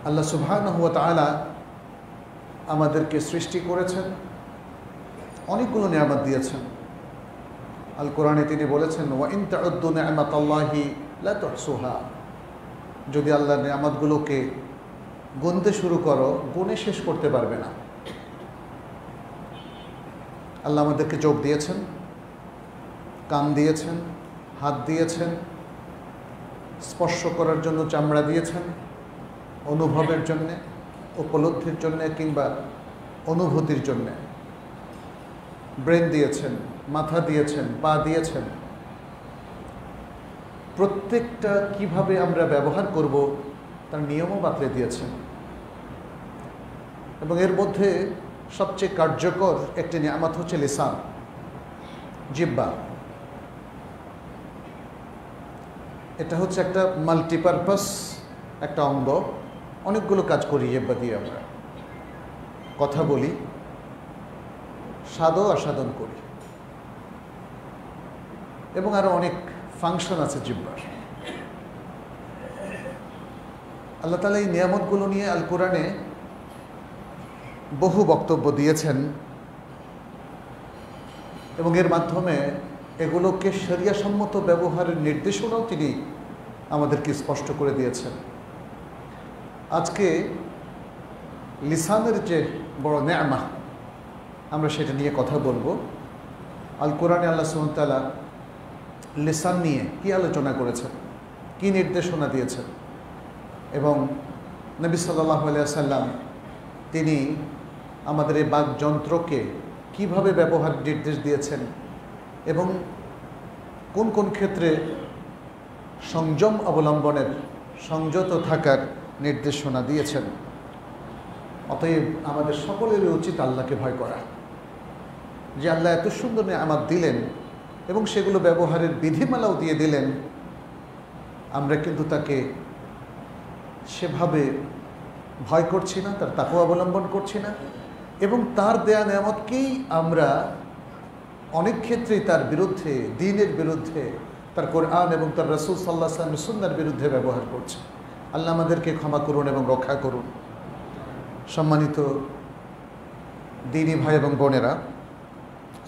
আল্লাহ সুবহানাহু ওয়া তাআলা আমাদেরকে সৃষ্টি করেছেন, অনেকগুলো নিয়ামত দিয়েছেন। আল কোরআনে তিনি বলেছেন, ওয়া ইন তাউদ্দু নি'মাতাল্লাহি লা তুহসুহা, যদি আল্লাহর নিয়ামতগুলোকে গুনতে শুরু করো গুনে শেষ করতে পারবে না। আল্লাহ আমাদেরকে চোখ দিয়েছেন, কান দিয়েছেন, হাত দিয়েছেন, স্পর্শ করার জন্য চামড়া দিয়েছেন, অনুভবের জন্যে, উপলব্ধির জন্যে কিংবা অনুভূতির জন্যে, ব্রেন দিয়েছেন, মাথা দিয়েছেন, পা দিয়েছেন। প্রত্যেকটা কিভাবে আমরা ব্যবহার করব তার নিয়মও বাতলে দিয়েছেন। এবং এর মধ্যে সবচেয়ে কার্যকর একটি নিয়ামত হচ্ছে লিসান, জিহ্বা। এটা হচ্ছে একটা মাল্টিপারপাস একটা অঙ্গ, অনেকগুলো কাজ করি জিহ্বা দিয়ে। আমরা কথা বলি, সাধও আস্বাদন করি, এবং আরো অনেক ফাংশন আছে জিহ্বার। আল্লাহ তাআলা এই নিয়ামতগুলো নিয়ে আল কোরআনে বহু বক্তব্য দিয়েছেন এবং এর মাধ্যমে এগুলোকে শরিয়া সম্মত ব্যবহারের নির্দেশনাও তিনি আমাদেরকে স্পষ্ট করে দিয়েছেন। আজকে লিসানের যে বড় নেয়ামত, আমরা সেটা নিয়ে কথা বলবো। আল কোরআনে আল্লাহ সুবহানাহু ওয়া তাআলা লিসান নিয়ে কি আলোচনা করেছেন, কি নির্দেশনা দিয়েছেন, এবং নবী সাল্লাল্লাহু আলাইহি ওয়াসাল্লাম তিনি আমাদের এই বাকযন্ত্রকে কিভাবে ব্যবহার নির্দেশ দিয়েছেন এবং কোন কোন ক্ষেত্রে সংযম অবলম্বনের, সংযত থাকার নির্দেশনা দিয়েছেন। অতএব আমাদের সকলেরই উচিত আল্লাহকে ভয় করা, যে আল্লাহ এত সুন্দর নিয়ামত দিলেন এবং সেগুলো ব্যবহারের বিধিমালাও দিয়ে দিলেন, আমরা কিন্তু তাকে সেভাবে ভয় করছি না, তার তাকওয়া অবলম্বন করছি না, এবং তার দেয়া নিয়ামতকেই আমরা অনেক ক্ষেত্রেই তার বিরুদ্ধে, দ্বীনের বিরুদ্ধে, তার কোরআন এবং তার রাসূল সাল্লাল্লাহু আলাইহি ওয়াসাল্লামের সুন্নাহর বিরুদ্ধে ব্যবহার করছে। আল্লাহ আমাদেরকে ক্ষমা করুন এবং রক্ষা করুন। সম্মানিত দ্বীনী ভাই এবং বোনেরা,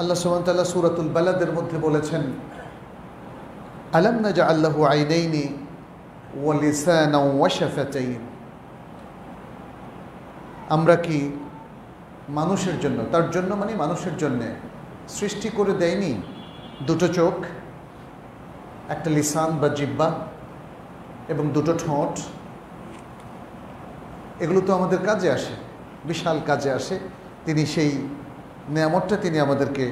আল্লাহ সুবহানাহু ওয়া তাআলা সূরাতুল বালাদের মধ্যে বলেছেন, আলাম নাজআল লাহু আইনাইনি ওয়া লিসানাও ওয়া শাফাতাইন, আমরা কি মানুষের জন্য, তার জন্য মানে মানুষের জন্য সৃষ্টি করে দেয়নি দুটো চোখ, একটা লিসান বা জিহ্বা এবং দুটো ঠোঁট? এগুলো তো আমাদের কাজে আসে, বিশাল কাজে আসে। তিনি সেই নিয়ামতটা তিনি আমাদেরকে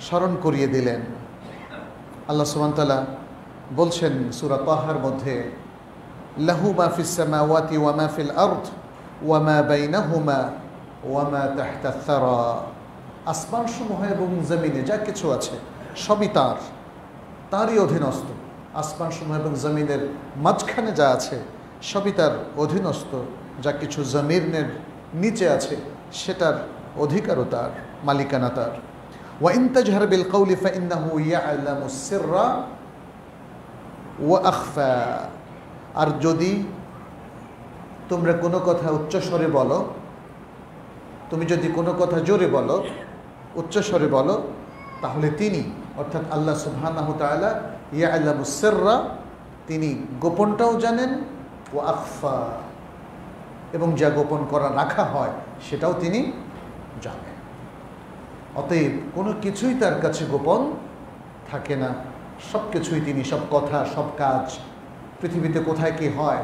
স্মরণ করিয়ে দিলেন। আল্লাহ সুবহানাহু ওয়া তাআলা বলছেন সূরা তাহার মধ্যে, লাহু মা ফিস সামাওয়াতি ওয়া মা ফিল আরদ ওয়া মা বাইনাহুমা ওয়া মা তাহতা আস-সারা, আসমানসমূহ এবং জমিনে যা কিছু আছে সবই তারই অধীনস্থ। আসমানসমূহ এবং জমিনের মাঝখানে যা আছে সবই তার অধীনস্থ। যা কিছু জমিনের নিচে আছে সেটার অধিকারও তার, মালিকানা তার। ওয়া ইন তাজহার বিল কওলি ফাইন্নাহু ইয়ালামুস সিররা ওয়া আখফা, আর যদি তোমরা কোনো কথা উচ্চস্বরে বলো, তুমি যদি কোনো কথা জোরে বলো, উচ্চস্বরে বলো, তাহলে তিনি অর্থাৎ আল্লাহ সুবহানাহু ওয়া তাআলা ইয়ালামুস সিররা, তিনি গোপনটাও জানেন, ওয়া আখফা, এবং যা গোপন করা রাখা হয় সেটাও তিনি জানেন। অতএব কোনো কিছুই তার কাছে গোপন থাকে না, সব কিছুই তিনি, সব কথা, সব কাজ, পৃথিবীতে কোথায় কি হয়,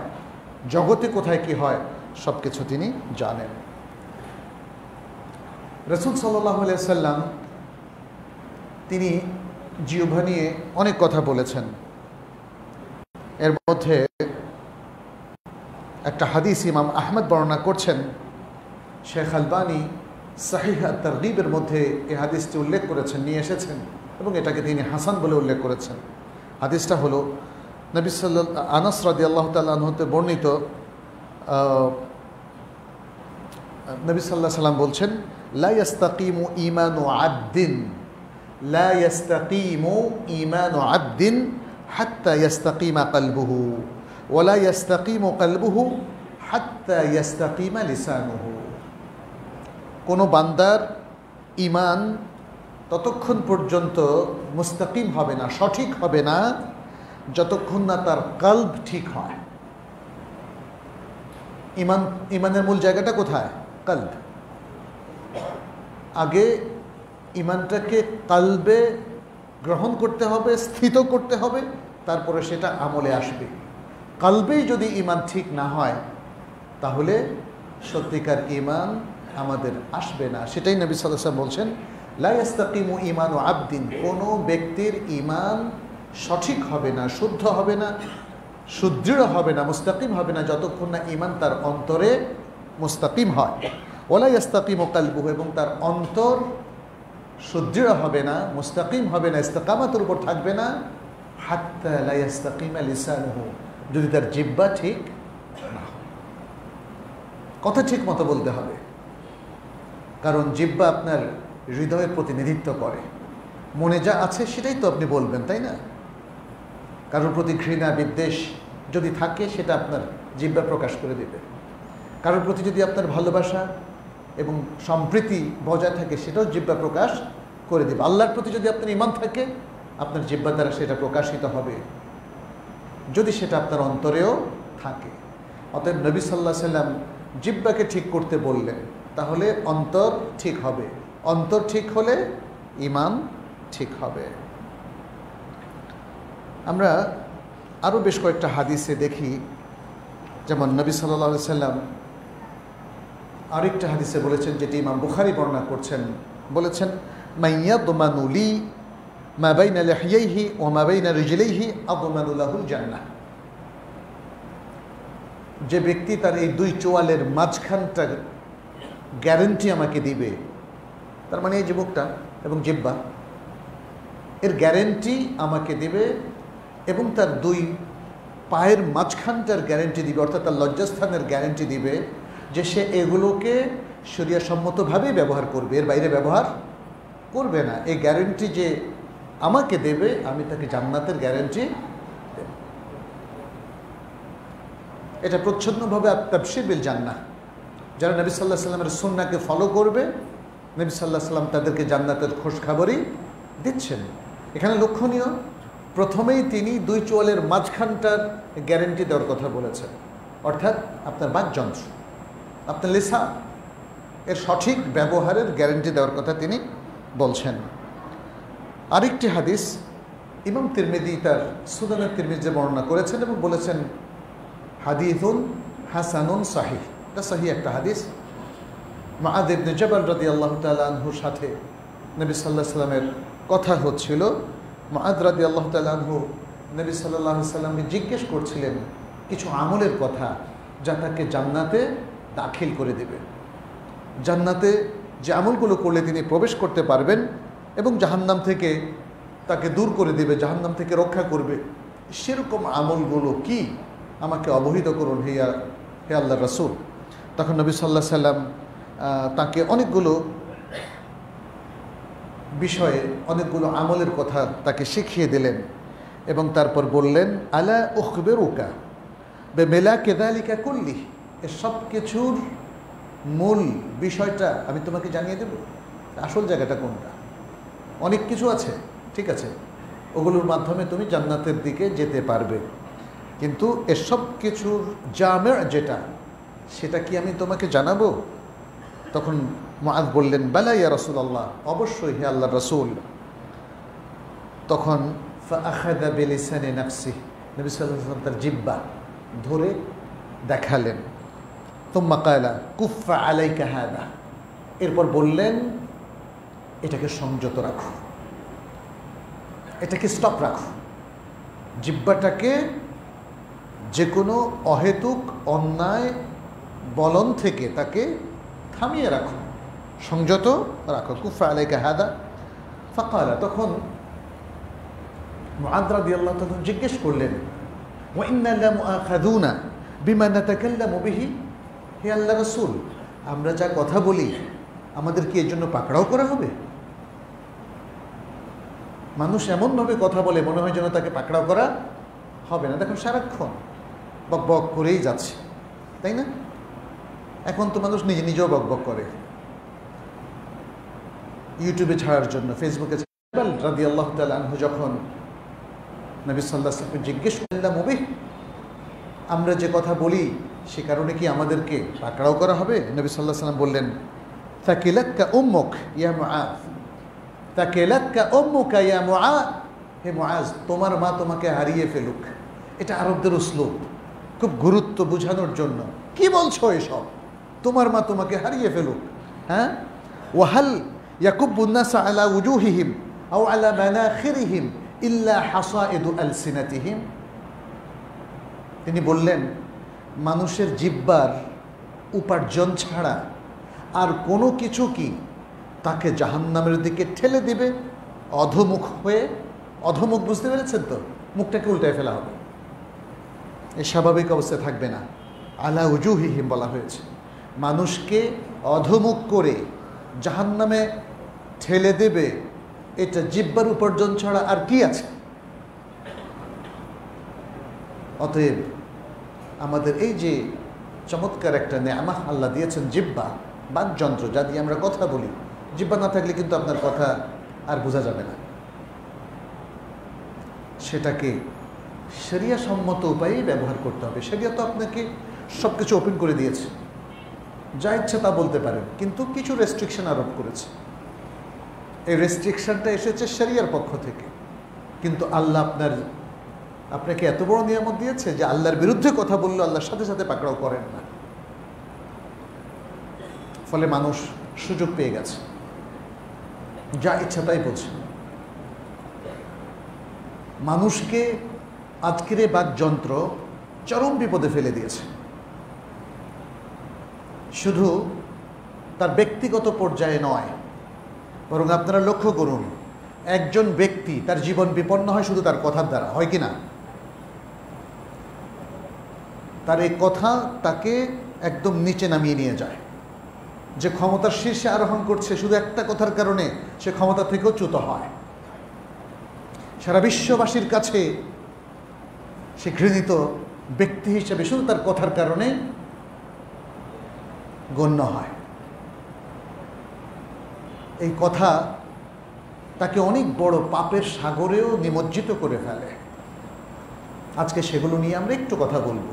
জগতে কোথায় কি হয়, সব কিছু তিনি জানেন। রাসূল সাল্লাল্লাহু আলাইহি ওয়াসাল্লাম তিনি জিহ্বা নিয়ে অনেক কথা বলেছেন। এর মধ্যে একটা হাদিস ইমাম আহমদ বর্ণনা করছেন, শেখ আলবানী সহিহ আত-তারগীবের মধ্যে এই হাদিসটি উল্লেখ করেছেন, নিয়ে এসেছেন, এবং এটাকে তিনি হাসান বলে উল্লেখ করেছেন। হাদিসটা হলো নবী আনাস রাদিয়াল্লাহু তাআলা আনহু হতে বর্ণিত, নবী সাল্লাল্লাহু আলাইহি ওয়াসাল্লাম বলছেন, লা ইয়াস্তাকিমু ঈমানু আবদিন, লা ইয়াস্তাকিমু ঈমানু আবদিন হাত্তা ইয়াস্তাকিমা কলবুহু ওয়া লা ইয়াস্তাকিমু কলবুহু হাত্তা ইয়াস্তাকিমা লিসানুহু। কোনো বান্দার ঈমান ততক্ষণ পর্যন্ত মুস্তাকিম হবে না, সঠিক হবে না, যতক্ষণ না তার কলব ঠিক হয়। ঈমানের মূল জায়গাটা কোথায়? কলব। আগে ঈমানটাকে কলবে গ্রহণ করতে হবে, স্থিত করতে হবে, তারপরে সেটা আমলে আসবে। কলবেই যদি ঈমান ঠিক না হয় তাহলে সত্যিকার ঈমান আমাদের আসবে না। সেটাই নবী সাল্লাল্লাহু আলাইহি ওয়াসাল্লাম বলছেন, লা ইস্তাকিমু ঈমানু আবদিন, কোনো ব্যক্তির ঈমান সঠিক হবে না, শুদ্ধ হবে না, সুদৃঢ় হবে না, মুস্তাকিম হবে না, যতক্ষণ না ঈমান তার অন্তরে মুস্তাকিম হয়। ওয়ালা ইস্তাকিমু কলবুহু, এবং তার অন্তর সুদৃঢ় হবে না, মুস্তাকিম হবে না, ইস্তিকামাতের উপর থাকবে না, হাত্তা লা ইস্তাকিমা লিসানুহু, যদি তার জিহ্বা ঠিক না হয়। কথা ঠিক মতো বলতে হবে, কারণ জিহ্বা আপনার হৃদয়ের প্রতিনিধিত্ব করে। মনে যা আছে সেটাই তো আপনি বলবেন, তাই না? কারোর প্রতি ঘৃণা, বিদ্বেষ যদি থাকে সেটা আপনার জিহ্বা প্রকাশ করে দেবে। কারোর প্রতি যদি আপনার ভালোবাসা এবং সম্প্রীতি বজায় থাকে সেটাও জিহ্বা প্রকাশ করে দেবে। আল্লাহর প্রতি যদি আপনার ঈমান থাকে আপনার জিহ্বা দ্বারা সেটা প্রকাশিত হবে, যদি সেটা আপনার অন্তরেও থাকে। অতএব নবী সাল্লাল্লাহু আলাইহি ওয়াসাল্লাম জিহ্বাকে ঠিক করতে বললেন, তাহলে অন্তর ঠিক হবে, অন্তর ঠিক হলে ঈমান ঠিক হবে। আমরা আরও বেশ কয়েকটা হাদিসে দেখি, যেমন নবী সাল্লাল্লাহু আলাইহি ওয়াসাল্লাম আরেকটা হাদিসে বলেছেন, যেটি ইমাম বুখারী বর্ণনা করছেন, বলেছেন, মাইয়াদমানু লি মা বাইনা লিহইহি ওয়া মা বাইনা রিজলাইহি আদমানু লাহুল জান্নাহ। যে ব্যক্তি তার এই দুই চোয়ালের মাঝখানটা গ্যারেন্টি আমাকে দিবে, তার মানে এই যে মুখটা এবং জিহ্বা, এর গ্যারেন্টি আমাকে দিবে, এবং তার দুই পায়ের মাঝখানটার গ্যারেন্টি দিবে, অর্থাৎ তার লজ্জাস্থানের গ্যারেন্টি দিবে যে সে এগুলোকে শরিয়াসম্মতভাবেই ব্যবহার করবে, এর বাইরে ব্যবহার করবে না। এই গ্যারেন্টি যে আমাকে দেবে, আমি তাকে জান্নাতের গ্যারেন্টি দেব। এটা প্রচ্ছন্নভাবে তাবশীর বিল জান্নাহ। যারা নবী সাল্লাল্লাহু আলাইহি ওয়াসাল্লামের সুন্নাহকে ফলো করবে, নবী সাল্লাল্লাহু আলাইহি ওয়াসাল্লাম তাদেরকে জান্নাতের খোঁজখবরই দিচ্ছেন। এখানে লক্ষণীয়, প্রথমেই তিনি দুই চোয়ালের মাঝখানটার গ্যারেন্টি দেওয়ার কথা বলেছেন, অর্থাৎ আপনার বাকযন্ত্র, আপনার লিসান, এর সঠিক ব্যবহারের গ্যারেন্টি দেওয়ার কথা তিনি বলছেন। আরেকটি হাদিস ইমাম তিরমিজি তার সুনানে তিরমিজিতে বর্ণনা করেছেন এবং বলেছেন, হাদিসুন হাসানুন সাহিহ, এটা সহিহ একটা হাদিস। মুআয ইবনে জাবাল রাদিয়াল্লাহু তাআলা আনহুর সাথে নবী সাল্লাল্লাহু আলাইহি ওয়াসাল্লামের কথা হচ্ছিল। মুআয রাদিয়াল্লাহু তাআলা আনহু নবী সাল্লাল্লাহু আলাইহি ওয়াসাল্লামকে জিজ্ঞেস করছিলেন কিছু আমলের কথা, যা তাকে জান্নাতে দাখিল করে দেবে, জান্নাতে যে আমলগুলো করলে তিনি প্রবেশ করতে পারবেন এবং জাহান্নাম থেকে তাকে দূর করে দেবে, জাহান্নাম থেকে রক্ষা করবে, সেরকম আমলগুলো কি, আমাকে অবহিত করুন হে আল্লাহর রাসূল। তখন নবী সাল্লাল্লাহু আলাইহি ওয়াসাল্লাম তাকে অনেকগুলো বিষয়ে, অনেকগুলো আমলের কথা তাকে শিখিয়ে দিলেন এবং তারপর বললেন, আলা উখবিরুকা বিমিলাকি যালিকা কুল্লি, এ সব কিছুর মূল বিষয়টা আমি তোমাকে জানিয়ে দেব। আসল জায়গাটা কোনটা? অনেক কিছু আছে, ঠিক আছে, ওগুলোর মাধ্যমে তুমি জান্নাতের দিকে যেতে পারবে, কিন্তু এসব কিছুর জামে যেটা, সেটা কি আমি তোমাকে জানাবো? তখন মুআয বললেন, বালা ইয়া রাসূলুল্লাহ, অবশ্যই হে আল্লাহর রাসূল। তখন ফাআখাযা বিলিসানি নাফসিহি, নবী সাল্লাল্লাহু আলাইহি ওয়াসাল্লাম তার জিহ্বা ধরে দেখালেন। তুম্মা ক্বালা কুফা আলাইকা হাদা, এরপর বললেন, এটাকে সংযত রাখো, এটাকে স্টপ রাখো, জিহ্বাটাকে যে কোনো অহেতুক অন্যায় বলন থেকে তাকে থামিয়ে রাখো, সংযত রাখো। কুফা আলাইকা হাদা। ফাকালা, তখন মুআয রাদিয়াল্লাহু তাআলা জিজ্ঞেস করলেন, ওয়া ইন্না লামুআখাযুনা বিমা নাতাকাল্লামু বিহি, হে আল্লাহর রাসূল, আমরা যা কথা বলি আমাদের কি এর জন্য পাকড়াও করা হবে? মানুষ এমনভাবে কথা বলে মনে হয় যেন তাকে পাকড়াও করা হবে না। দেখুন সারাক্ষণ বক বক করেই যাচ্ছে, তাই না? এখন তো মানুষ নিজে নিজেও বকবক করে ইউটিউবে ছাড়ার জন্য, ফেসবুকে। রাদিয়াল্লাহু তাআলা আনহু যখন নবী সাল্লাল্লাহু আলাইহি ওয়াসাল্লাম জিজ্ঞেস করলেন, মুবিহ, আমরা যে কথা বলি সে কারণে কি আমাদেরকে পাকড়াও করা হবে? নবী সাল্লাল্লাহু আলাইহি ওয়াসাল্লাম বললেন, তাকিলাতকা উম্মুক ইয়া মুআজ, তাকিলাতকা উম্মুকা ইয়া মুআজ, হে মুআজ, তোমার মা তোমাকে হারিয়ে ফেলুক। এটা আরবদের উসলুব, খুব গুরুত্ব বোঝানোর জন্য। কি বলছো এসব? তোমার মা তোমাকে হারিয়ে ফেলুক? হ্যাঁ, ওয়াহাল ইয়াকুব্বুন নাস আলা উজুহিহিম আও আলা মানাখিরিহিম ইল্লা হাসাইদু আলসিনাতিহিম। তিনি বললেন, মানুষের জিহ্বার উপার্জন ছাড়া আর কোনো কিছু কি তাকে জাহান্নামের দিকে ঠেলে দিবে অধমুখ হয়ে? অধমুখ বুঝতে পেরেছেন তো? মুখটাকে উল্টায় ফেলা হবে, এই স্বাভাবিক অবস্থায় থাকবে না। আলা উজুহিহিম বলা হয়েছে, মানুষকে অধমুখ করে জাহান্নামে ঠেলে দেবে। এটা জিহ্বার উপার্জন ছাড়া আর কি আছে? অতএব আমাদের এই যে চমৎকার একটা নেয়ামত আল্লাহ দিয়েছেন, জিহ্বা, বাকযন্ত্র, যা দিয়ে আমরা কথা বলি, জিহ্বা না থাকলে কিন্তু আপনার কথা আর বোঝা যাবে না। সেটাকে শরিয়া সম্মত উপায়েই ব্যবহার করতে হবে। শরিয়া তো আপনাকে সব কিছু ওপেন করে দিয়েছে, যা ইচ্ছা তা বলতে পারেন, কিন্তু কিছু রেস্ট্রিকশন আরোপ করেছে। এই রেস্ট্রিকশনটা এসেছে শরিয়ার পক্ষ থেকে। কিন্তু আল্লাহ আপনাকে এত বড় নিয়ামত দিয়েছে যে আল্লাহর বিরুদ্ধে কথা বললে আল্লাহর সাথে সাথে পাকড়াও করেন না। ফলে মানুষ সুযোগ পেয়ে গেছে, যা ইচ্ছা তাই বলছে। মানুষকে আজকের এই বাকযন্ত্র চরম বিপদে ফেলে দিয়েছে। শুধু তার ব্যক্তিগত পর্যায়ে নয়, বরং আপনারা লক্ষ্য করুন, একজন ব্যক্তি তার জীবন বিপন্ন হয় শুধু তার কথার দ্বারা, হয় কি না? তার এই কথা তাকে একদম নিচে নামিয়ে নিয়ে যায়। যে ক্ষমতার শীর্ষে আরোহণ করছে, শুধু একটা কথার কারণে সে ক্ষমতা থেকেও চ্যুত হয়। সারা বিশ্ববাসীর কাছে সে ঘৃণিত ব্যক্তি হিসেবে শুধু তার কথার কারণে গণ্য হয়। এই কথা তাকে অনেক বড় পাপের সাগরেও নিমজ্জিত করে ফেলে। আজকে সেগুলো নিয়ে আমরা একটু কথা বলবো।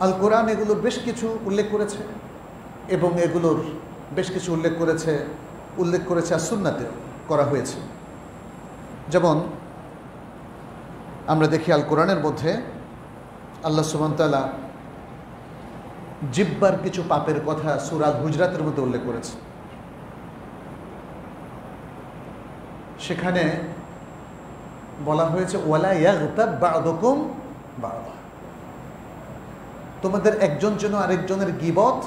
আল কোরআন এগুলোর বেশ কিছু উল্লেখ করেছে, এবং এগুলোর বেশ কিছু উল্লেখ করেছে আর সুন্নাতেও করা হয়েছে। যেমন আমরা দেখি আল কোরআনের মধ্যে আল্লাহ সুবহানাহু ওয়া তাআলা জিহ্বার কিছু পাপের কথা সূরা হুজরাতের মধ্যে উল্লেখ করেছে। সেখানে বলা হয়েছে, ওয়ালা ইয়াগতাব বা'দুকুম বা'দা, তোমাদের একজন যেন আরেকজনের গীবত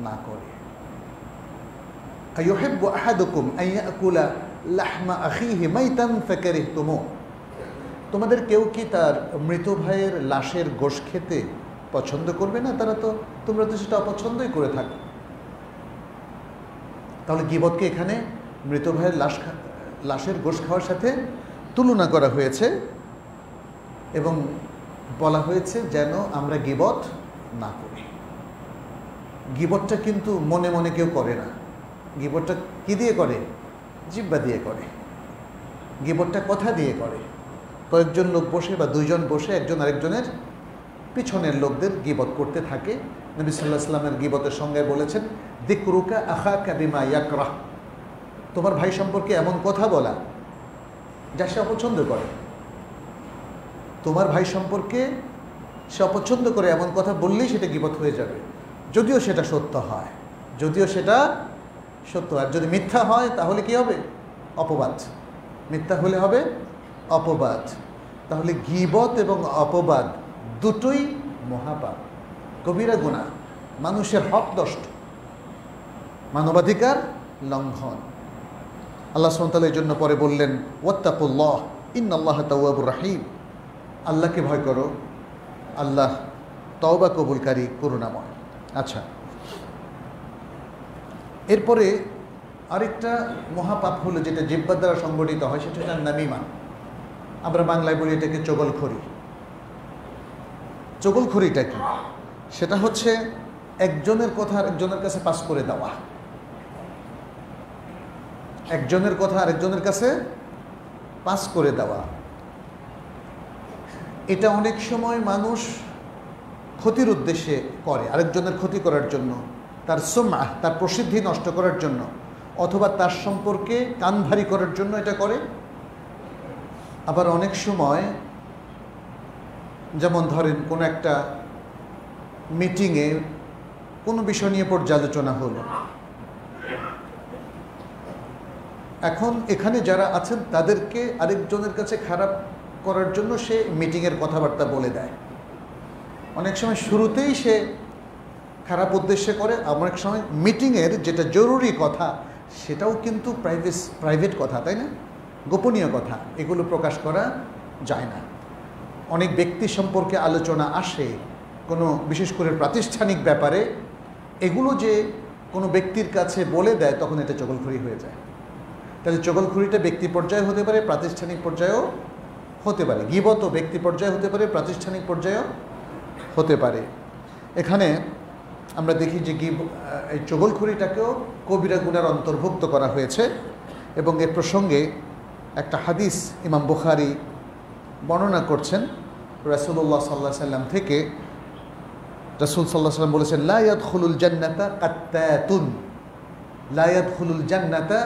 না করে। আইয়ুহিব্বু আহাদুকুম আন ইয়াকুলা লাহমা আখিহি মাইতান ফাকারিহতুমু, তোমাদের কেউ কি তার মৃত ভাইয়ের লাশের গোশত খেতে পছন্দ করবে না? তোমরা তো সেটা অপছন্দই করে থাকো। তাহলে গীবতকে এখানে মৃত ভাইয়ের লাশের গোশত খাওয়ার সাথে তুলনা করা হয়েছে, এবং বলা হয়েছে যেন আমরা গীবত না করি। গীবতটা কিন্তু মনে মনে কেউ করে না। গীবতটা কি দিয়ে করে? জিহ্বা দিয়ে করে। গীবতটা কথা দিয়ে করে। কয়েকজন লোক বসে বা দুইজন বসে একজন আরেকজনের পিছনের লোকদের গীবত করতে থাকে। নবী সাল্লাল্লাহু আলাইহি ওয়াসাল্লামের গীবতের সংজ্ঞায় বলেছেন, যিকরুকা আখাকা বিমা ইয়াকরাহ, তোমার ভাই সম্পর্কে এমন কথা বলা যা সে অপছন্দ করে। তোমার ভাই সম্পর্কে সে অপছন্দ করে এমন কথা বললেই সেটা গীবত হয়ে যাবে, যদিও সেটা সত্য হয়। আর যদি মিথ্যা হয় তাহলে কি হবে? অপবাদ। মিথ্যা হলে হবে অপবাদ। তাহলে গীবত এবং অপবাদ দুটোই মহাপাপ, কবিরা গুনাহ, মানুষের হক নষ্ট, মানবাধিকার লঙ্ঘন। আল্লাহ সুবহানাহু ওয়া তাআলা এই জন্য পরে বললেন, ওয়াত্তাকুল্লাহ ইন্নাল্লাহা তাওয়াবুর রাহিম, আল্লাহকে ভয় করো, আল্লাহ তওবা কবুলকারী, করুণাময়। আচ্ছা, এরপরে আরেকটা মহাপাপ হলো যেটা জিহ্বার দ্বারা সংগঠিত হয়, সেটা হচ্ছে নামিমা। আমরা বাংলায় বলি এটাকে চগলখড়ি। চগলখড়িটা কি? সেটা হচ্ছে একজনের কথা আরেকজনের কাছে পাস করে দেওয়া, একজনের কথা আরেকজনের কাছে পাস করে দেওয়া। এটা অনেক সময় মানুষ ক্ষতির উদ্দেশ্যে করে, আরেকজনের ক্ষতি করার জন্য, তার সুমআহ, তার প্রসিদ্ধি নষ্ট করার জন্য, অথবা তার সম্পর্কে কান ভারী করার জন্য এটা করে। আবার অনেক সময়, যেমন ধরেন কোনো একটা মিটিংয়ে কোনো বিষয় নিয়ে পর্যালোচনা হলো, এখন এখানে যারা আছেন তাদেরকে আরেকজনের কাছে খারাপ করার জন্য সে মিটিংয়ের কথাবার্তা বলে দেয়। অনেক সময় শুরুতেই সে খারাপ উদ্দেশ্যে করে, অনেক সময় মিটিংয়ের যেটা জরুরি কথা সেটাও কিন্তু প্রাইভেট কথা, তাই না? গোপনীয় কথা, এগুলো প্রকাশ করা যায় না। অনেক ব্যক্তি সম্পর্কে আলোচনা আসে কোনো বিশেষ করে প্রাতিষ্ঠানিক ব্যাপারে, এগুলো যে কোনো ব্যক্তির কাছে বলে দেয় তখন এটা চগলখড়ি হয়ে যায়। তাহলে চগলখড়িটা ব্যক্তি পর্যায়ে হতে পারে, প্রাতিষ্ঠানিক পর্যায়েও হতে পারে। গীবতও ব্যক্তি পর্যায়ে হতে পারে, প্রাতিষ্ঠানিক পর্যায়েও হতে পারে। এখানে আমরা দেখি যে এই চগলখড়িটাকেও কবিরা গুনার অন্তর্ভুক্ত করা হয়েছে। এবং এ প্রসঙ্গে একটা হাদিস ইমাম বুখারী বর্ণনা করছেন রাসূলুল্লাহ সাল্লাল্লাহু আলাইহি সাল্লাম থেকে। রাসূল সাল্লাল্লাহু আলাইহি সাল্লাম বলেছেন, লা ইয়াদখুলুল জান্নাতা কাত্তাতুন, লা ইয়াদখুলুল জান্নাতা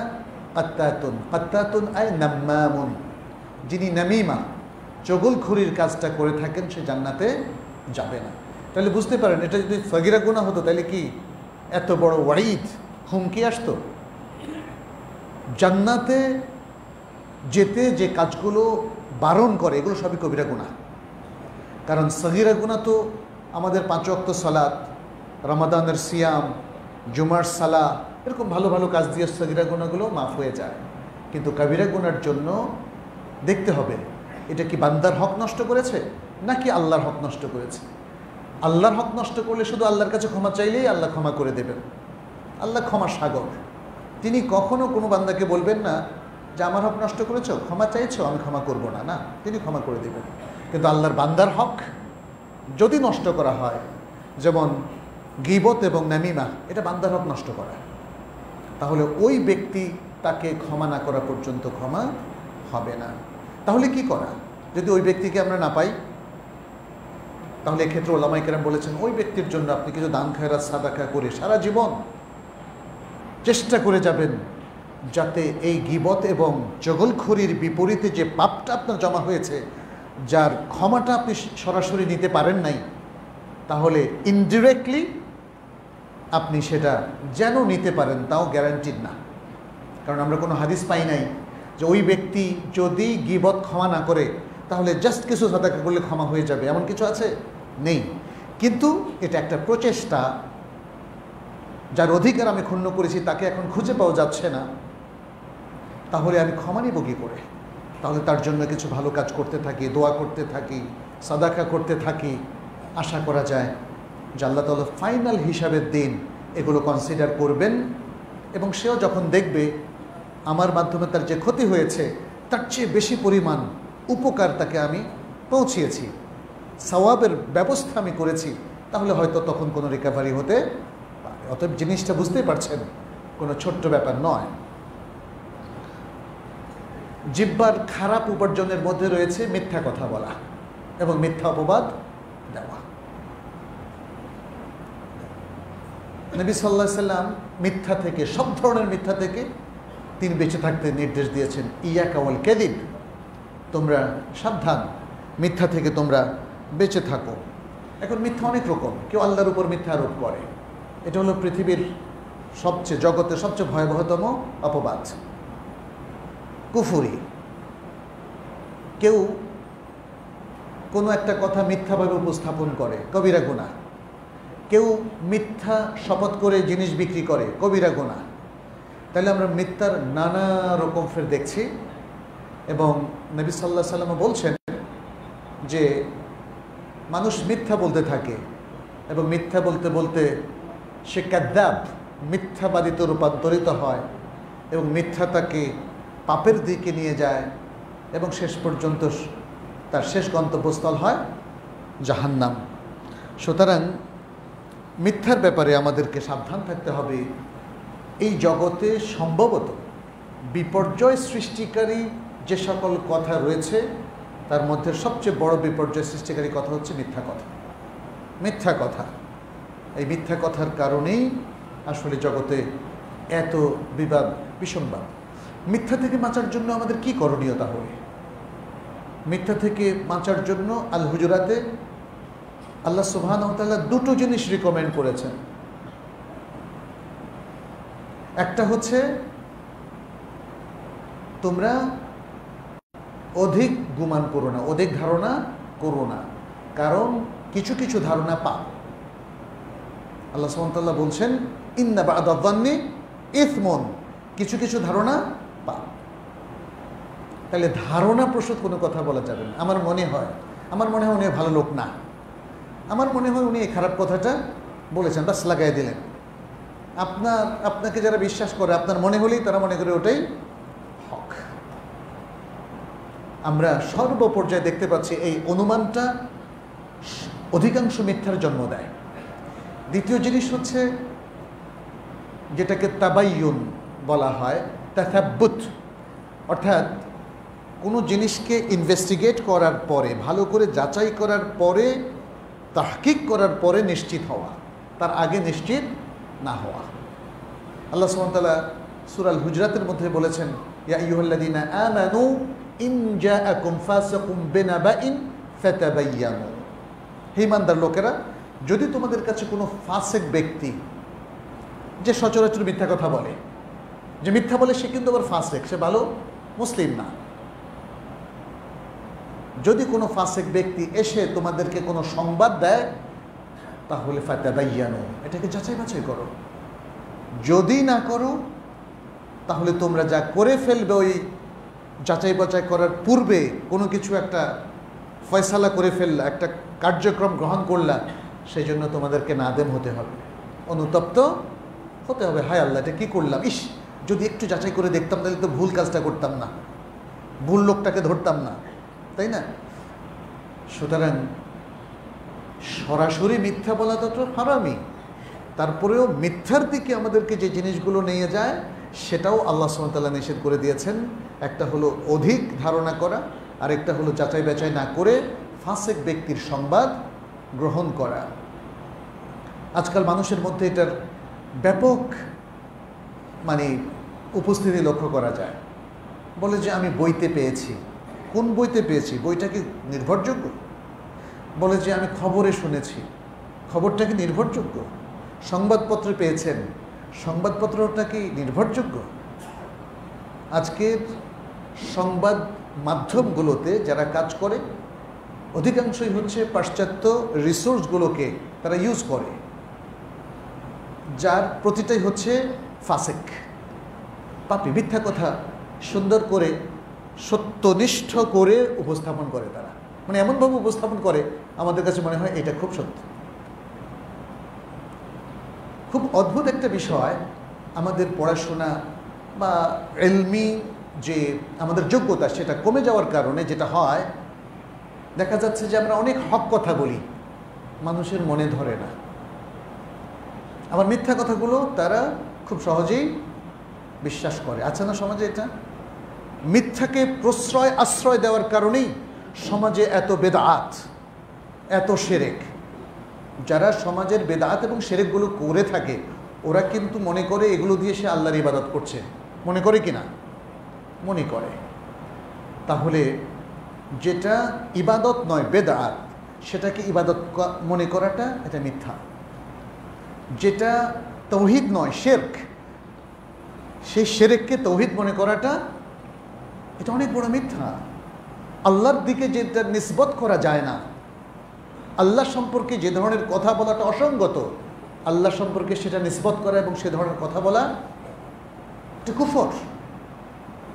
কাত্তাতুন, কাত্তাতুন আয় নাম্মামুন, যিনি নামিমা চগলখড়ির কাজটা করে থাকেন সে জান্নাতে যাবে না। তাহলে বুঝতে পারেন, এটা যদি সগীরা গুনাহ হতো তাহলে কি এত বড় ওয়াইদ, হুমকি আসতো? জান্নাতে যেতে যে কাজগুলো বারণ করে এগুলো সবই কবিরা গুনাহ। কারণ সগীরা গুনাহ তো আমাদের 5 ওয়াক্ত সালাত, রমাদানের সিয়াম, জুমার সালাহ, এরকম ভালো ভালো কাজ দিয়ে সগীরা গুনাহগুলো মাফ হয়ে যায়। কিন্তু কবিরা গুনার জন্য দেখতে হবে এটা কি বান্দার হক নষ্ট করেছে নাকি আল্লাহর হক নষ্ট করেছে। আল্লাহর হক নষ্ট করলে শুধু আল্লাহর কাছে ক্ষমা চাইলেই আল্লাহ ক্ষমা করে দেবেন। আল্লাহ ক্ষমা সাগর, তিনি কখনো কোনো বান্দাকে বলবেন না যে আমার হক নষ্ট করেছো, ক্ষমা চাইছো, আমি ক্ষমা করব না, না, তিনি ক্ষমা করে দেবেন। কিন্তু আল্লাহর বান্দার হক যদি নষ্ট করা হয়, যেমন গীবত এবং নামিমা, এটা বান্দার হক নষ্ট করা, তাহলে ওই ব্যক্তি তাকে ক্ষমা না করা পর্যন্ত ক্ষমা হবে না। তাহলে কি করা যদি ওই ব্যক্তিকে আমরা না পাই? তাহলে এক্ষেত্রে ওলামায়ে কেরাম বলেছেন ওই ব্যক্তির জন্য আপনি কিছু দান খায়রাত সাদাকা করে সারা জীবন চেষ্টা করে যাবেন যাতে এই গীবত এবং চগলখড়ির বিপরীতে যে পাপটা আপনার জমা হয়েছে, যার ক্ষমাটা আপনি সরাসরি নিতে পারেন নাই, তাহলে ইনডিরেক্টলি আপনি সেটা যেন নিতে পারেন, তাও গ্যারান্টিড না। কারণ আমরা কোনো হাদিস পাই নাই যে ওই ব্যক্তি যদি গীবত ক্ষমা না করে তাহলে জাস্ট কিছু সাদাকা করলে ক্ষমা হয়ে যাবে, এমন কিছু আছে? নেই। কিন্তু এটা একটা প্রচেষ্টা, যার অধিকার আমি ক্ষুণ্ণ করেছি তাকে এখন খুঁজে পাওয়া যাচ্ছে না, তাহলে আমি ক্ষমা নিব কী করে? তাহলে তার জন্য কিছু ভালো কাজ করতে থাকি, দোয়া করতে থাকি, সাদাকা করতে থাকি। আশা করা যায় যে আল্লাহ তাআলা ফাইনাল হিসাবের দিন এগুলো কনসিডার করবেন, এবং সেও যখন দেখবে আমার মাধ্যমে তার যে ক্ষতি হয়েছে তার চেয়ে বেশি পরিমাণ উপকার তাকে আমি পৌঁছিয়েছি, সওয়াবের ব্যবস্থা আমি করেছি, তাহলে হয়তো তখন কোনো রিকভারি হতে পারে। অতএব জিনিসটা বুঝতেই পারছেন, কোনো ছোট্ট ব্যাপার নয়। জিহ্বার খারাপ উপার্জনের মধ্যে রয়েছে মিথ্যা কথা বলা এবং মিথ্যা অপবাদ দেওয়া। নবী সাল্লাল্লাহু আলাইহি সাল্লাম মিথ্যা থেকে, সব ধরনের মিথ্যা থেকে তিনি বেঁচে থাকতে নির্দেশ দিয়েছেন। ইয়াকা ওয়াল কাযিব, তোমরা সাবধান, মিথ্যা থেকে তোমরা বেঁচে থাকো। এখন মিথ্যা অনেক রকম, কেউ আল্লাহর উপর মিথ্যা আরোপ করে, এটা হলো পৃথিবীর সবচেয়ে, জগতের সবচেয়ে ভয়াবহতম অপবাদ। কুফরি, কেউ কোনো একটা কথা মিথ্যাভাবে উপস্থাপন করে, কবিরা গুনাহ। কেউ মিথ্যা শপথ করে জিনিস বিক্রি করে, কবিরা গুনাহ। তাহলে আমরা মিথ্যার নানা রকম ফের দেখছি। এবং নবী সাল্লাল্লাহু আলাইহি ওয়াসাল্লাম বলছেন যে মানুষ মিথ্যা বলতে থাকে এবং মিথ্যা বলতে বলতে সে কাযযাব, মিথ্যাবাদীতে রূপান্তরিত হয়, এবং মিথ্যা তাকে পাপের দিকে নিয়ে যায়, এবং শেষ পর্যন্ত তার শেষ গন্তব্যস্থল হয় জাহান্নাম। সুতরাং মিথ্যার ব্যাপারে আমাদেরকে সাবধান থাকতে হবে। এই জগতে সম্ভবত বিপর্যয় সৃষ্টিকারী যে সকল কথা রয়েছে তার মধ্যে সবচেয়ে বড় বিপর্যয় সৃষ্টিকারী কথা হচ্ছে মিথ্যা কথা। মিথ্যা কথা, এই মিথ্যা কথার কারণেই আসলে জগতে এত বিবাদ বিসংবাদ। মিথ্যা থেকে বাঁচার জন্য আমাদের কি করণীয় তাহলে? মিথ্যা থেকে বাঁচার জন্য আল হুজুরাতে আল্লাহ সুবহানাহু ওয়া তাআলা দুটো জিনিস রিকমেন্ড করেছেন। একটা হচ্ছে তোমরা অধিক গুমান করো না, অধিক ধারণা করো না, কারণ কিছু কিছু ধারণা পাপ। আল্লাহ সুবহানাহু ওয়া তাআলা বলছেন ইন্না বা'দা যান্নি ইসমুন, কিছু কিছু ধারণা পাপ। তাহলে ধারণা প্রসূত কোনো কথা বলা যাবে না। আমার মনে হয় উনি ভালো লোক না, আমার মনে হয় উনি এই খারাপ কথাটা বলেছেন, বাস লাগাই দিলেন। আপনাকে যারা বিশ্বাস করে আপনার মনে হলেই তারা মনে করে ওটাই হক। আমরা সর্বপর্যায়ে দেখতে পাচ্ছি এই অনুমানটা অধিকাংশ মিথ্যার জন্ম দেয়। দ্বিতীয় জিনিস হচ্ছে যেটাকে তাবায়ুন বলা হয়, তাসাব্বুত, অর্থাৎ কোনো জিনিসকে ইনভেস্টিগেট করার পরে, ভালো করে যাচাই করার পরে, তাহকিক করার পরে নিশ্চিত হওয়া, তার আগে নিশ্চিত না হওয়া। আল্লাহ সুবহানাহু ওয়া তাআলা সূরা আল হুজরাতের মধ্যে বলেছেন ইয়া আইয়ুহাল্লাযীনা আমানু ইন জাআকুম ফাসিকুম বিনাবাইন ফাতাবায়ানু, হে ঈমানদার লোকেরা, যদি তোমাদের কাছে কোনো ফাসিক ব্যক্তি, যে সচরাচর মিথ্যা কথা বলে, যে মিথ্যা বলে সে কিন্তু আবার ফাসিক, সে ভালো মুসলিম না, যদি কোনো ফাসিক ব্যক্তি এসে তোমাদেরকে কোনো সংবাদ দেয় তাহলে ফাতাবায়ানু, এটাকে যাচাই বাছাই করো। যদি না করো তাহলে তোমরা যা করে ফেলবে ওই যাচাই বাছাই করার পূর্বে কোনো কিছু একটা ফয়সালা করে ফেললা, একটা কার্যক্রম গ্রহণ করলা, সেই জন্য তোমাদেরকে নাদেম হতে হবে, অনুতপ্ত হতে হবে। হায় আল্লাহ, এটা কী করলাম, ইস যদি একটু যাচাই করে দেখতাম তাহলে তো ভুল কাজটা করতাম না, ভুল লোকটাকে ধরতাম না, তাই না? সুতরাং সরাসরি মিথ্যা বলা তো হারামই, তারপরেও মিথ্যার দিকে আমাদেরকে যে জিনিসগুলো নিয়ে যায় সেটাও আল্লাহ সুবহানাহু ওয়া তাআলা নিষেধ করে দিয়েছেন। একটা হলো অধিক ধারণা করা, আর একটা হলো যাচাই বাছাই না করে ফাসিক ব্যক্তির সংবাদ গ্রহণ করা। আজকাল মানুষের মধ্যে এটার ব্যাপক উপস্থিতি লক্ষ্য করা যায়। বলে যে আমি বইতে পেয়েছি। কোন বইতে পেয়েছি? বইটা কি নির্ভরযোগ্য? বলে যে আমি খবরে শুনেছি। খবরটা কি নির্ভরযোগ্য? সংবাদপত্রে পেয়েছেন, সংবাদপত্রটা কি নির্ভরযোগ্য? আজকের সংবাদ মাধ্যমগুলোতে যারা কাজ করে অধিকাংশই হচ্ছে পাশ্চাত্য রিসোর্সগুলোকে তারা ইউজ করে, যার প্রতিটাই হচ্ছে ফাসিক, পাপী, মিথ্যা কথা সুন্দর করে সত্যনিষ্ঠ করে উপস্থাপন করে। তারা এমনভাবে উপস্থাপন করে আমাদের কাছে মনে হয় এটা খুব সত্য। খুব অদ্ভুত একটা বিষয়, আমাদের পড়াশোনা বা ইলমি যে আমাদের যোগ্যতা সেটা কমে যাওয়ার কারণে যেটা হয়, দেখা যাচ্ছে যে আমরা অনেক হক কথা বলি, মানুষের মনে ধরে না। আবার মিথ্যা কথাগুলো তারা খুব সহজেই বিশ্বাস করে। আছে না সমাজে এটা? মিথ্যাকে আশ্রয় দেওয়ার কারণেই সমাজে এত বেদাত, এত শিরক। যারা সমাজের বেদাত এবং শিরকগুলো করে থাকে ওরা কিন্তু মনে করে এগুলো দিয়ে সে আল্লাহর ইবাদত করছে, মনে করে কিনা? মনে করে। তাহলে যেটা ইবাদত নয়, বেদাত, সেটাকে ইবাদত মনে করাটা এটা মিথ্যা। যেটা তৌহিদ নয়, শিরক, সেই শিরককে তৌহিদ মনে করাটা এটা অনেক বড় মিথ্যা। আল্লাহর দিকে যেটা নিসবত করা যায় না, আল্লাহ সম্পর্কে যে ধরনের কথা বলাটা অসঙ্গত, আল্লাহ সম্পর্কে সেটা নিসবত করা এবং সে ধরনের কথা বলা এটা কুফর,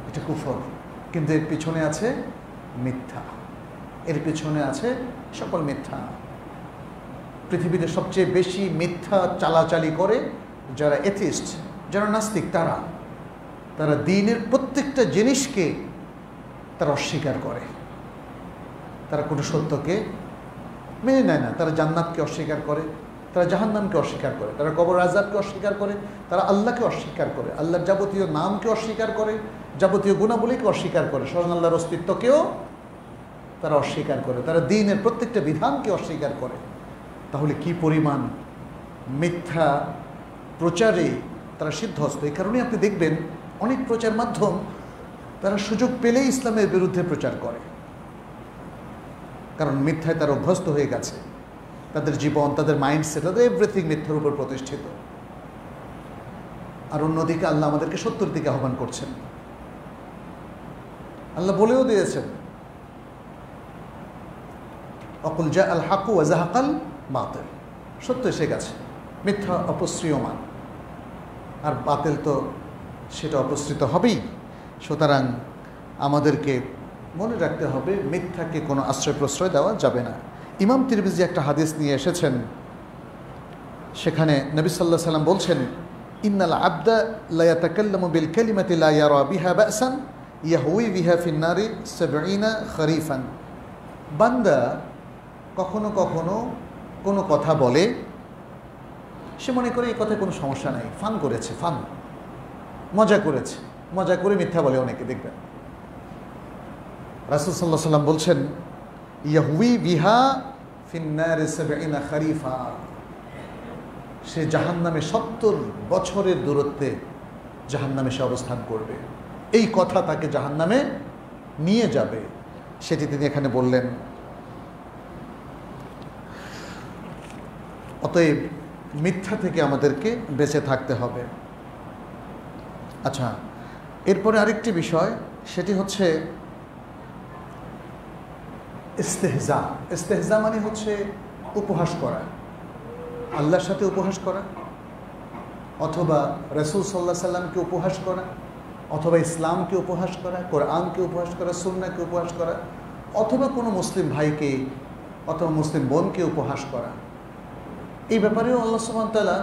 এটা কুফর। কিন্তু এর পিছনে আছে মিথ্যা, এর পিছনে আছে সকল মিথ্যা। পৃথিবীতে সবচেয়ে বেশি মিথ্যা চালাচালি করে যারা এথিস্ট, যারা নাস্তিক, তারা দ্বীনের প্রত্যেকটা জিনিসকে তারা অস্বীকার করে। তারা কোনো সত্যকে মেনে নেয় না। তারা জান্নাতকে অস্বীকার করে, তারা জাহান্নামকে অস্বীকার করে, তারা কবর আযাবকে অস্বীকার করে, তারা আল্লাহকে অস্বীকার করে, আল্লাহর যাবতীয় নামকে অস্বীকার করে, যাবতীয় গুণাবলীকে অস্বীকার করে, স্বয়ং আল্লাহর অস্তিত্বকেও তারা অস্বীকার করে, তারা দ্বীনের প্রত্যেকটা বিধানকে অস্বীকার করে। তাহলে কি পরিমাণ মিথ্যা প্রচারে তারা সিদ্ধহস্ত। এই কারণে আপনি দেখবেন অনেক প্রচার মাধ্যম তারা সুযোগ পেলেই ইসলামের বিরুদ্ধে প্রচার করে, কারণ মিথ্যায় তারা অভ্যস্ত হয়ে গেছে। তাদের জীবন, তাদের মাইন্ডসেট, তাদের এভরিথিং মিথ্যার উপর প্রতিষ্ঠিত। আর অন্যদিকে আল্লাহ আমাদেরকে সত্যের দিকে আহ্বান করছেন। আল্লাহ বলেও দিয়েছেন, অকুল জা আল হাকু ওয়া যাহাকাল বাতিল, সত্য এসে গেছে, মিথ্যা অপসৃয়মান, আর বাতিল তো সেটা অপসৃত হবেই। সুতরাং আমাদেরকে মনে রাখতে হবে মিথ্যাকে কোনো আশ্রয় প্রশ্রয় দেওয়া যাবে না। ইমাম তিরমিজি একটা হাদিস নিয়ে এসেছেন, সেখানে নবী সাল্লাল্লাহু আলাইহি সাল্লাম বলছেন, ইন্নাল আবদা লা ইয়াতাকাল্লামু বিল কালিমাতি লা ইয়ারা বিহা বাসান ইয়াহউই বিহা ফিন নারি ৭০ খরিফান। বান্দা কখনো কখনো কোনো কথা বলে, সে মনে করে এই কথায় কোনো সমস্যা নাই, ফান করেছে, ফান মজা করেছে, মজা করে মিথ্যা বলে অনেকে দেখবেন। রাসূল সাল্লাল্লাহু আলাইহি সাল্লাম বলছেন, ইয়াহউই বিহা ফিন নারি ৭০ খরিফা, সে জাহান্নামে ৭০ বছরের দূরত্বে জাহান্নামে সে অবস্থান করবে। এই কথা তাকে জাহান্নামে নিয়ে যাবে, সেটি তিনি এখানে বললেন। অতএব মিথ্যা থেকে আমাদেরকে বেঁচে থাকতে হবে। আচ্ছা, এরপরে আরেকটি বিষয়, সেটি হচ্ছে ইস্তেহজা। ইস্তেহজা মানে হচ্ছে উপহাস করা, আল্লাহর সাথে উপহাস করা, অথবা রাসূল সাল্লাল্লাহু আলাইহি সাল্লামকে উপহাস করা, অথবা ইসলামকে উপহাস করা, কোরআনকে উপহাস করা, সুন্নাহকে উপহাস করা, অথবা কোনো মুসলিম ভাইকে অথবা মুসলিম বোনকে উপহাস করা। এই ব্যাপারেও আল্লাহ সুবহানাহু ওয়া তাআলা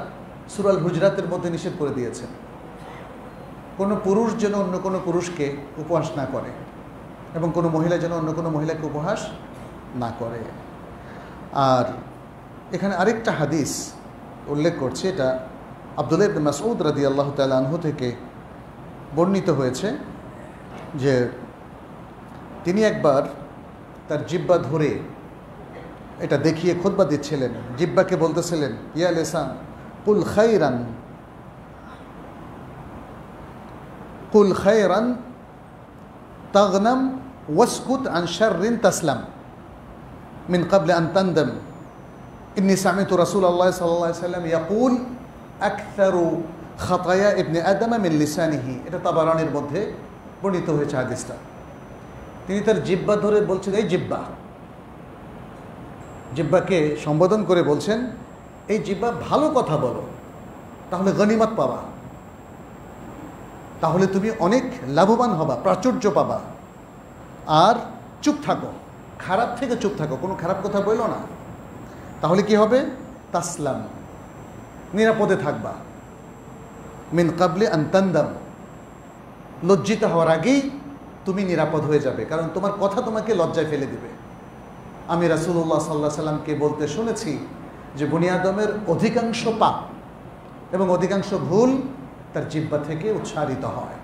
সূরা আল হুজরাতের মধ্যে নিষেধ করে দিয়েছেন, কোনো পুরুষ যেন অন্য কোনো পুরুষকে উপহাস না করে, এবং কোনো মহিলা যেন অন্য কোনো মহিলাকে উপহাস না করে। আর এখানে আরেকটা হাদিস উল্লেখ করছে, এটা আব্দুল্লাহ ইবনে মাসউদ রাদিয়াল্লাহু তাআলা আনহু থেকে বর্ণিত হয়েছে যে তিনি একবার তার জিহ্বা ধরে এটা দেখিয়ে খুতবা দিচ্ছিলেন, জিহ্বাকে বলতেছিলেন, ইয়া লিসান কুল খায়রান, কুল খায়রান তাগনাম ওয়াসকুত আন শাররিন তাসলাম মিন ক্বাবলি আন তানদাম ইন্নী সামি'তু রাসূলুল্লাহ সাল্লাল্লাহু আলাইহি ওয়াসাল্লাম ইয়াকুল আকসারু খাতায়া ইবনে আদম মিন লিসানিহি। এটা তাবারানির মধ্যে বর্ণিত হয়েছে হাদিসটা। তিনি তার জিহ্বা ধরে বলছেন, এই জিহ্বা, জিহ্বাকে সম্বোধন করে বলছেন, এই জিহ্বা ভালো কথা বলো, তাহলে গনিমত পাবা, তাহলে তুমি অনেক লাভবান হবা, প্রাচুর্য পাবা। আর চুপ থাকো, খারাপ থেকে চুপ থাকো, কোনো খারাপ কথা বলো না, তাহলে কি হবে? তাসলাম, নিরাপদে থাকবা। মিন কাবলি আন তানদাম, লজ্জিত হওয়ার আগেই তুমি নিরাপদ হয়ে যাবে, কারণ তোমার কথা তোমাকে লজ্জায় ফেলে দিবে। আমি রাসূলুল্লাহ সাল্লাল্লাহু আলাইহি সাল্লামকে বলতে শুনেছি যে বনি আদমের অধিকাংশ পাপ এবং অধিকাংশ ভুল তার জিহ্বা থেকে উচ্চারিত হয়,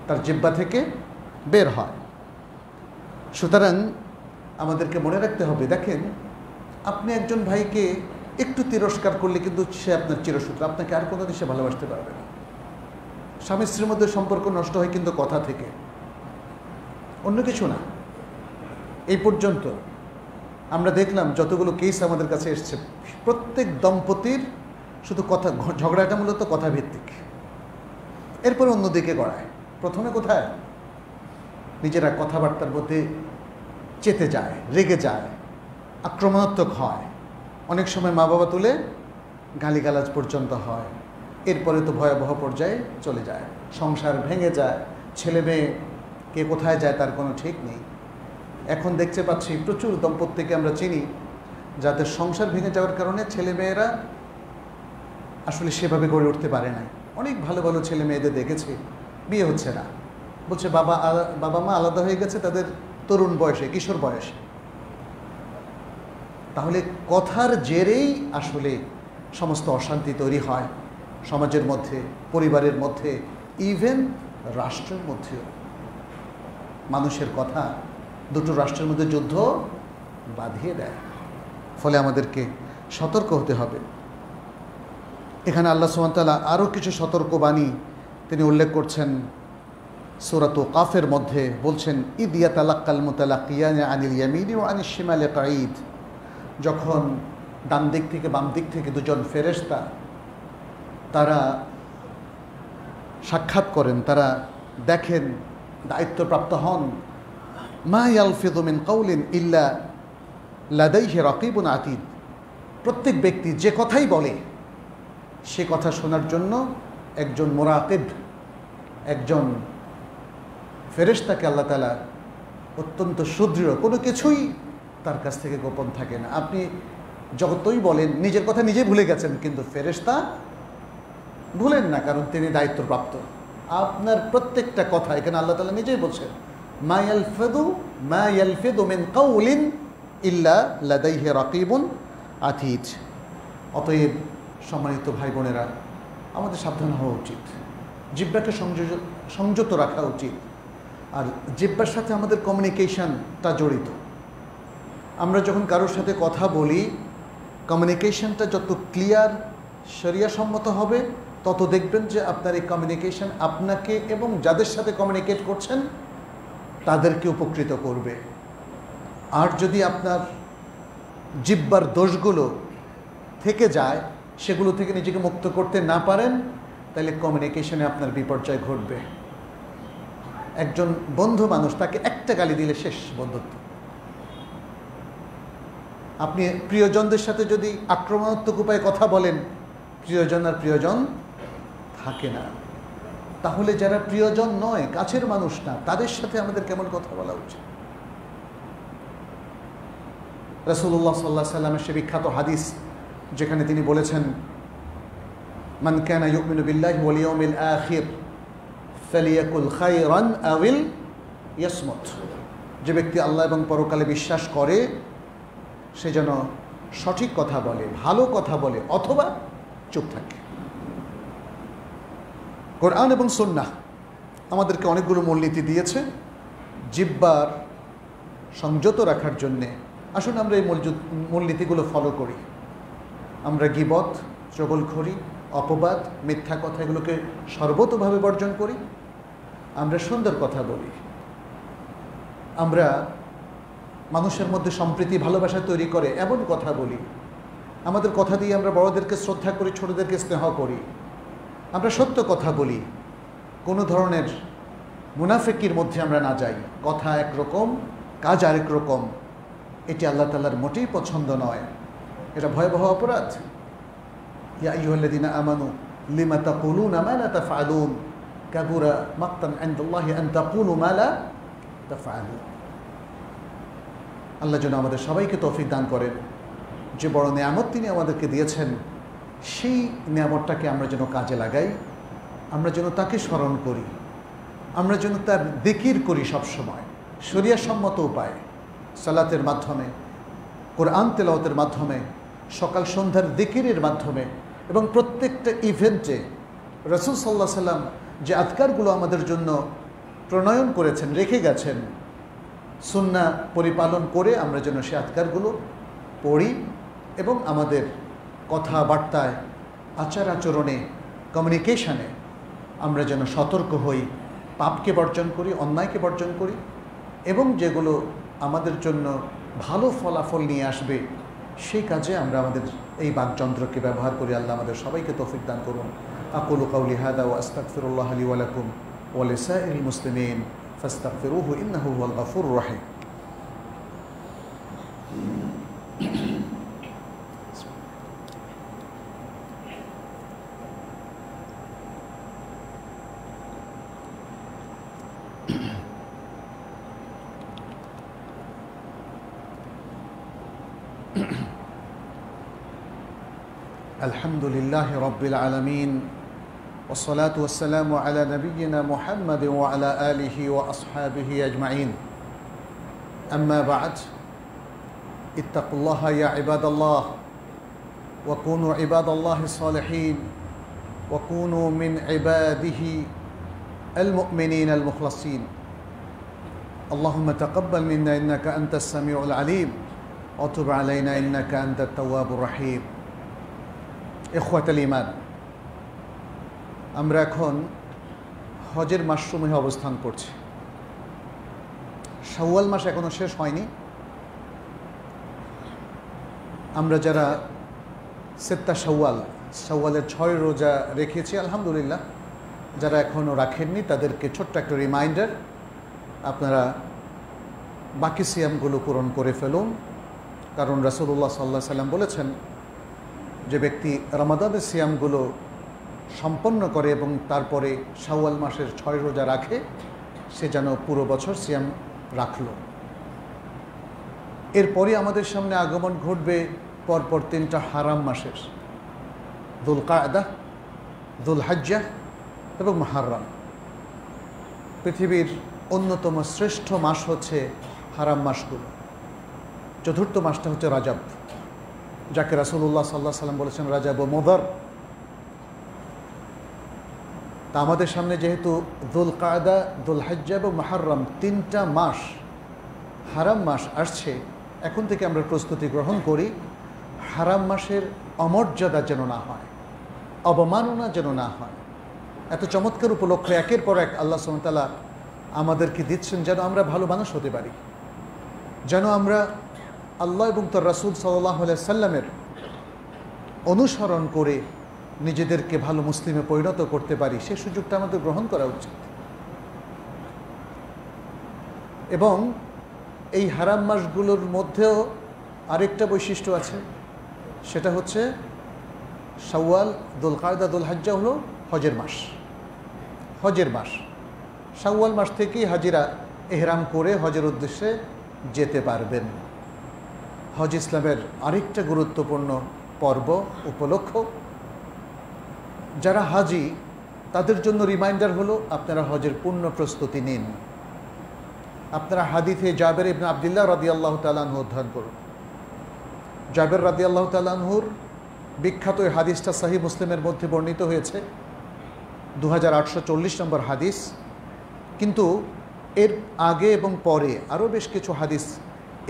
তার জিহ্বা থেকে বের হয়। সুতরাং আমাদেরকে মনে রাখতে হবে, দেখেন আপনি একজন ভাইকে একটু তিরস্কার করলে কিন্তু সে আপনার চিরশত্রু, আপনাকে আর কোনো দিশে ভালোবাসতে পারবে না। স্বামী স্ত্রীর মধ্যে সম্পর্ক নষ্ট হয় কিন্তু কথা থেকে, অন্য কিছু না। এই পর্যন্ত আমরা দেখলাম যতগুলো কেস আমাদের কাছে এসছে, প্রত্যেক দম্পতির শুধু কথা, ঝগড়াটা মূলত কথা ভিত্তিক, এরপরে অন্যদিকে গড়ায়। প্রথমে কোথায়? নিজেরা কথাবার্তার মধ্যে চেতে যায়, রেগে যায়, আক্রমণাত্মক হয়, অনেক সময় মা বাবা তুলে গালিগালাজ পর্যন্ত হয়। এরপরে তো ভয়াবহ পর্যায়ে চলে যায়, সংসার ভেঙে যায়, ছেলে মেয়ে কে কোথায় যায় তার কোনো ঠিক নেই। এখন দেখতে পাচ্ছি প্রচুর দম্পতিকে আমরা চিনি যাদের সংসার ভেঙে যাওয়ার কারণে ছেলে মেয়েরা আসলে সেভাবে গড়ে উঠতে পারে না। অনেক ভালো ভালো ছেলে মেয়েদের দেখেছি, বিয়ে হচ্ছে না, বলছে বাবা মা আলাদা হয়ে গেছে তাদের তরুণ বয়সে, কিশোর বয়সে। তাহলে কথার জেরেই আসলে সমস্ত অশান্তি তৈরি হয় সমাজের মধ্যে, পরিবারের মধ্যে, ইভেন রাষ্ট্রের মধ্যেও। মানুষের কথা দুটো রাষ্ট্রের মধ্যে যুদ্ধ বাঁধিয়ে দেয়। ফলে আমাদেরকে সতর্ক হতে হবে। এখানে আল্লাহ সুবহানাহু ওয়া তাআলা আরও কিছু সতর্কবাণী তিনি উল্লেখ করছেন সূরাত কাফের মধ্যে। বলছেন, ইদ ইয়াতালাক্কাল মুতালাক্কিয়ান আনিল ইয়ামিনি ওয়া আনিশ শিমালি কাঈদ। যখন ডান দিক থেকে বাম দিক থেকে দুজন ফেরেশতা তারা সাক্ষাৎ করেন, তারা দেখেন, দায়িত্বপ্রাপ্ত হন, মা ইয়ালফিযু মিন কাউলিন ইল্লা লাদাইহি রাকিবুন আতীদ। প্রত্যেক ব্যক্তি যে কথাই বলে সে কথা শোনার জন্য একজন মুরাকিব, একজন ফেরেশতাকে আল্লাহ তাআলা অত্যন্ত সুদৃঢ়, কোনো কিছুই তার কাছ থেকে গোপন থাকে না। আপনি যতই বলেন, নিজের কথা নিজেই ভুলে গেছেন, কিন্তু ফেরেশতা ভুলেন না, কারণ তিনি দায়িত্বপ্রাপ্ত। আপনার প্রত্যেকটা কথা, এখানে আল্লাহ তাআলা নিজেই বলছেন, মা ইয়ালফিযু মিন কাউলিন ইল্লা লাদাইহি রাকিবুন আতীদ। অতএব সম্মানিত ভাই বোনেরা, আমাদের সাবধান হওয়া উচিত, জিহ্বাকে সংযত রাখা উচিত। আর জিহ্বার সাথে আমাদের কমিউনিকেশনটা জড়িত। আমরা যখন কারোর সাথে কথা বলি, কমিউনিকেশনটা যত ক্লিয়ার, শরিয়াসম্মত হবে, তত দেখবেন যে আপনার এই কমিউনিকেশন আপনাকে এবং যাদের সাথে কমিউনিকেট করছেন তাদেরকে উপকৃত করবে। আর যদি আপনার জিহ্বার দোষগুলো থেকে যায়, সেগুলো থেকে নিজেকে মুক্ত করতে না পারেন, তাহলে কমিউনিকেশনে আপনার বিপর্যয় ঘটবে। একজন বন্ধু মানুষ, তাকে একটা গালি দিলে শেষ বন্ধুত্ব। আপনি প্রিয়জনদের সাথে যদি আক্রমণাত্মক উপায়ে কথা বলেন, প্রিয়জন আর প্রিয়জন থাকে না। তাহলে যারা প্রিয়জন নয়, কাছের মানুষ না, তাদের সাথে আমাদের কেমন কথা বলা উচিত? রাসূলুল্লাহ সাল্লাল্লাহু আলাইহি ওয়াসাল্লামের সে বিখ্যাত হাদিস, যেখানে তিনি বলেছেন, মান কানা ইউমিনু বিল্লাহি ওয়াল ইয়াউমিল আখির ফালিয়াকুল খায়রান আউল ইয়াসমুত। যে ব্যক্তি আল্লাহ এবং পরকালে বিশ্বাস করে সে যেন সঠিক কথা বলে, ভালো কথা বলে, অথবা চুপ থাকে। কোরআন এবং সুন্নাহ আমাদেরকে অনেকগুলো মূলনীতি দিয়েছে জিহ্বার সংযত রাখার জন্যে। আসুন আমরা এই মূলনীতিগুলো ফলো করি। আমরা গীবত, চগলখড়ি, অপবাদ, মিথ্যা কথা এগুলোকে সর্বতোভাবে বর্জন করি। আমরা সুন্দর কথা বলি। আমরা মানুষের মধ্যে সম্প্রীতি, ভালোবাসা তৈরি করে এমন কথা বলি। আমাদের কথা দিয়ে আমরা বড়দেরকে শ্রদ্ধা করি, ছোটদেরকে স্নেহ করি। আমরা সত্য কথা বলি, কোনো ধরনের মুনাফিকির মধ্যে আমরা না যাই। কথা একরকম, কাজ আরেক রকম। এটি আল্লাহ তাআলার মোটেই পছন্দ নয়, এটা ভয়াবহ অপরাধ। ইয়া আইয়ুহাল্লাযীনা আমানু লিমা তাকুলুনা মা লা তাফআলুন কাবুরা মাকতান ইনদাল্লাহি আন তাকুলু মা লা তাফআলুন। আল্লাহ যেন আমাদের সবাইকে তৌফিক দান করেন। যে বড় নিয়ামত তিনি আমাদেরকে দিয়েছেন, সেই নিয়ামতটাকে আমরা যেন কাজে লাগাই। আমরা যেন তাকে স্মরণ করি, আমরা যেন তার জিকির করি সবসময়, শরিয়াসম্মত উপায়ে, সালাতের মাধ্যমে, কোরআন তেলাওয়াতের মাধ্যমে, সকাল সন্ধ্যার জিকিরের মাধ্যমে, এবং প্রত্যেকটা ইভেন্টে রাসূল সাল্লাল্লাহু আলাইহি সাল্লাম যে আজকারগুলো আমাদের জন্য প্রণয়ন করেছেন, রেখে গেছেন, সুন্নাহ পরিপালন করে আমরা যেন সে আজকারগুলো পড়ি এবং আমাদের কথাবার্তায়, আচার আচরণে, কমিউনিকেশনে আমরা যেন সতর্ক হই, পাপকে বর্জন করি, অন্যায়কে বর্জন করি, এবং যেগুলো আমাদের জন্য ভালো ফলাফল নিয়ে আসবে সেই কাজে আমরা আমাদের এই বাকযন্ত্রকে ব্যবহার করি। আল্লাহ আমাদের সবাইকে তৌফিক দান করুন। আকুলু কাউলি হাদা ওয়া আস্তাগফিরুল্লাহ লি ওয়া লাকুম ওয়া লিসাইরিল মুসলিমিন ফাস্তাগফিরুহু ইন্নাহু হুয়াল গফুরুর রহিম। الحمد لله رب العالمين والصلاة والسلام على نبينا محمد وعلى آله وأصحابه أجمعين أما بعد ইত্তাকুল্লাহ ইয়া ইবাদাল্লাহ ওয়া কুনু ইবাদাল্লাহিস সালিহিন ওয়া কুনু মিন ইবাদিহি আল মুমিনিন আল মুখলাসিন। আল্লাহুম্মা তাকাব্বাল মিন্না ইন্নাকা আনতাস সামিউল আলিম ওয়া তুব আলাইনা ইন্নাকা আনতাত তাওয়াবুর রহিম। ইখওয়াতুল ঈমান, আমরা এখন হজের মাসসমূহে অবস্থান করছি। শাওয়াল মাস এখনো শেষ হয়নি। আমরা যারা সেত্তা শাওয়ালের 6 রোজা রেখেছি আলহামদুলিল্লাহ, যারা এখনও রাখেননি তাদেরকে ছোট্ট একটা রিমাইন্ডার, আপনারা বাকি সিয়ামগুলো পূরণ করে ফেলুন। কারণ রাসূলুল্লাহ সাল্লাল্লাহু আলাইহি সাল্লাম বলেছেন, যে ব্যক্তি রমাদানের সিয়ামগুলো সম্পন্ন করে এবং তারপরে শাওয়াল মাসের 6 রোজা রাখে, সে যেন পুরো বছর সিয়াম রাখল। এরপরে আমাদের সামনে আগমন ঘটবে পরপর 3টা হারাম মাসের, যুল কায়দা, যুল হজ্জা এবং মুহররম। পৃথিবীর অন্যতম শ্রেষ্ঠ মাস হচ্ছে হারাম মাসগুলো। চতুর্থ মাসটা হচ্ছে রজব, যাকে রাসূলুল্লাহ সাল্লাল্লাহু আলাইহি সাল্লাম বলেছেন রজব ও মুদর। তা আমাদের সামনে যেহেতু যুল কায়দা, যুল হজ্জা এবং মুহররম 3টা মাস হারাম মাস আসছে, এখন থেকে আমরা প্রস্তুতি গ্রহণ করি হারাম মাসের অমর্যাদা যেন না হয়, অবমাননা যেন না হয়। এত চমৎকার উপলক্ষ একের পর এক আল্লাহ সুবহানাহু ওয়া তাআলা আমাদেরকে দিচ্ছেন, যেন আমরা ভালো মানুষ হতে পারি, যেন আমরা আল্লাহ এবং তার রাসূল সাল্লাল্লাহু আলাইহি সাল্লামের অনুসরণ করে নিজেদেরকে ভালো মুসলিমে পরিণত করতে পারি। সেই সুযোগটা আমাদের গ্রহণ করা উচিত। এবং এই হারাম মাসগুলোর মধ্যেও আরেকটা বৈশিষ্ট্য আছে, সেটা হচ্ছে শাওয়াল, যুল কায়দা, যুল হজ্জা হলো হজের মাস। হজের মাস শাওয়াল মাস থেকেই হাজিরা ইহরাম করে হজের উদ্দেশ্যে যেতে পারবেন। হজ ইসলামের আরেকটা গুরুত্বপূর্ণ পর্ব, উপলক্ষ। যারা হাজি তাদের জন্য রিমাইন্ডার হলো, আপনারা হজের পূর্ণ প্রস্তুতি নিন। আপনারা হাদিসে জাবের ইবনে আব্দুল্লাহ রাদিয়াল্লাহু তাআলা আনহু অধ্যয়ন করুন। জাবের রাদিয়াল্লাহু তাআলা আনহুর বিখ্যাত এই হাদিসটা সহিহ মুসলিমের মধ্যে বর্ণিত হয়েছে, 2840 নম্বর হাদিস। কিন্তু এর আগে এবং পরে আরও বেশ কিছু হাদিস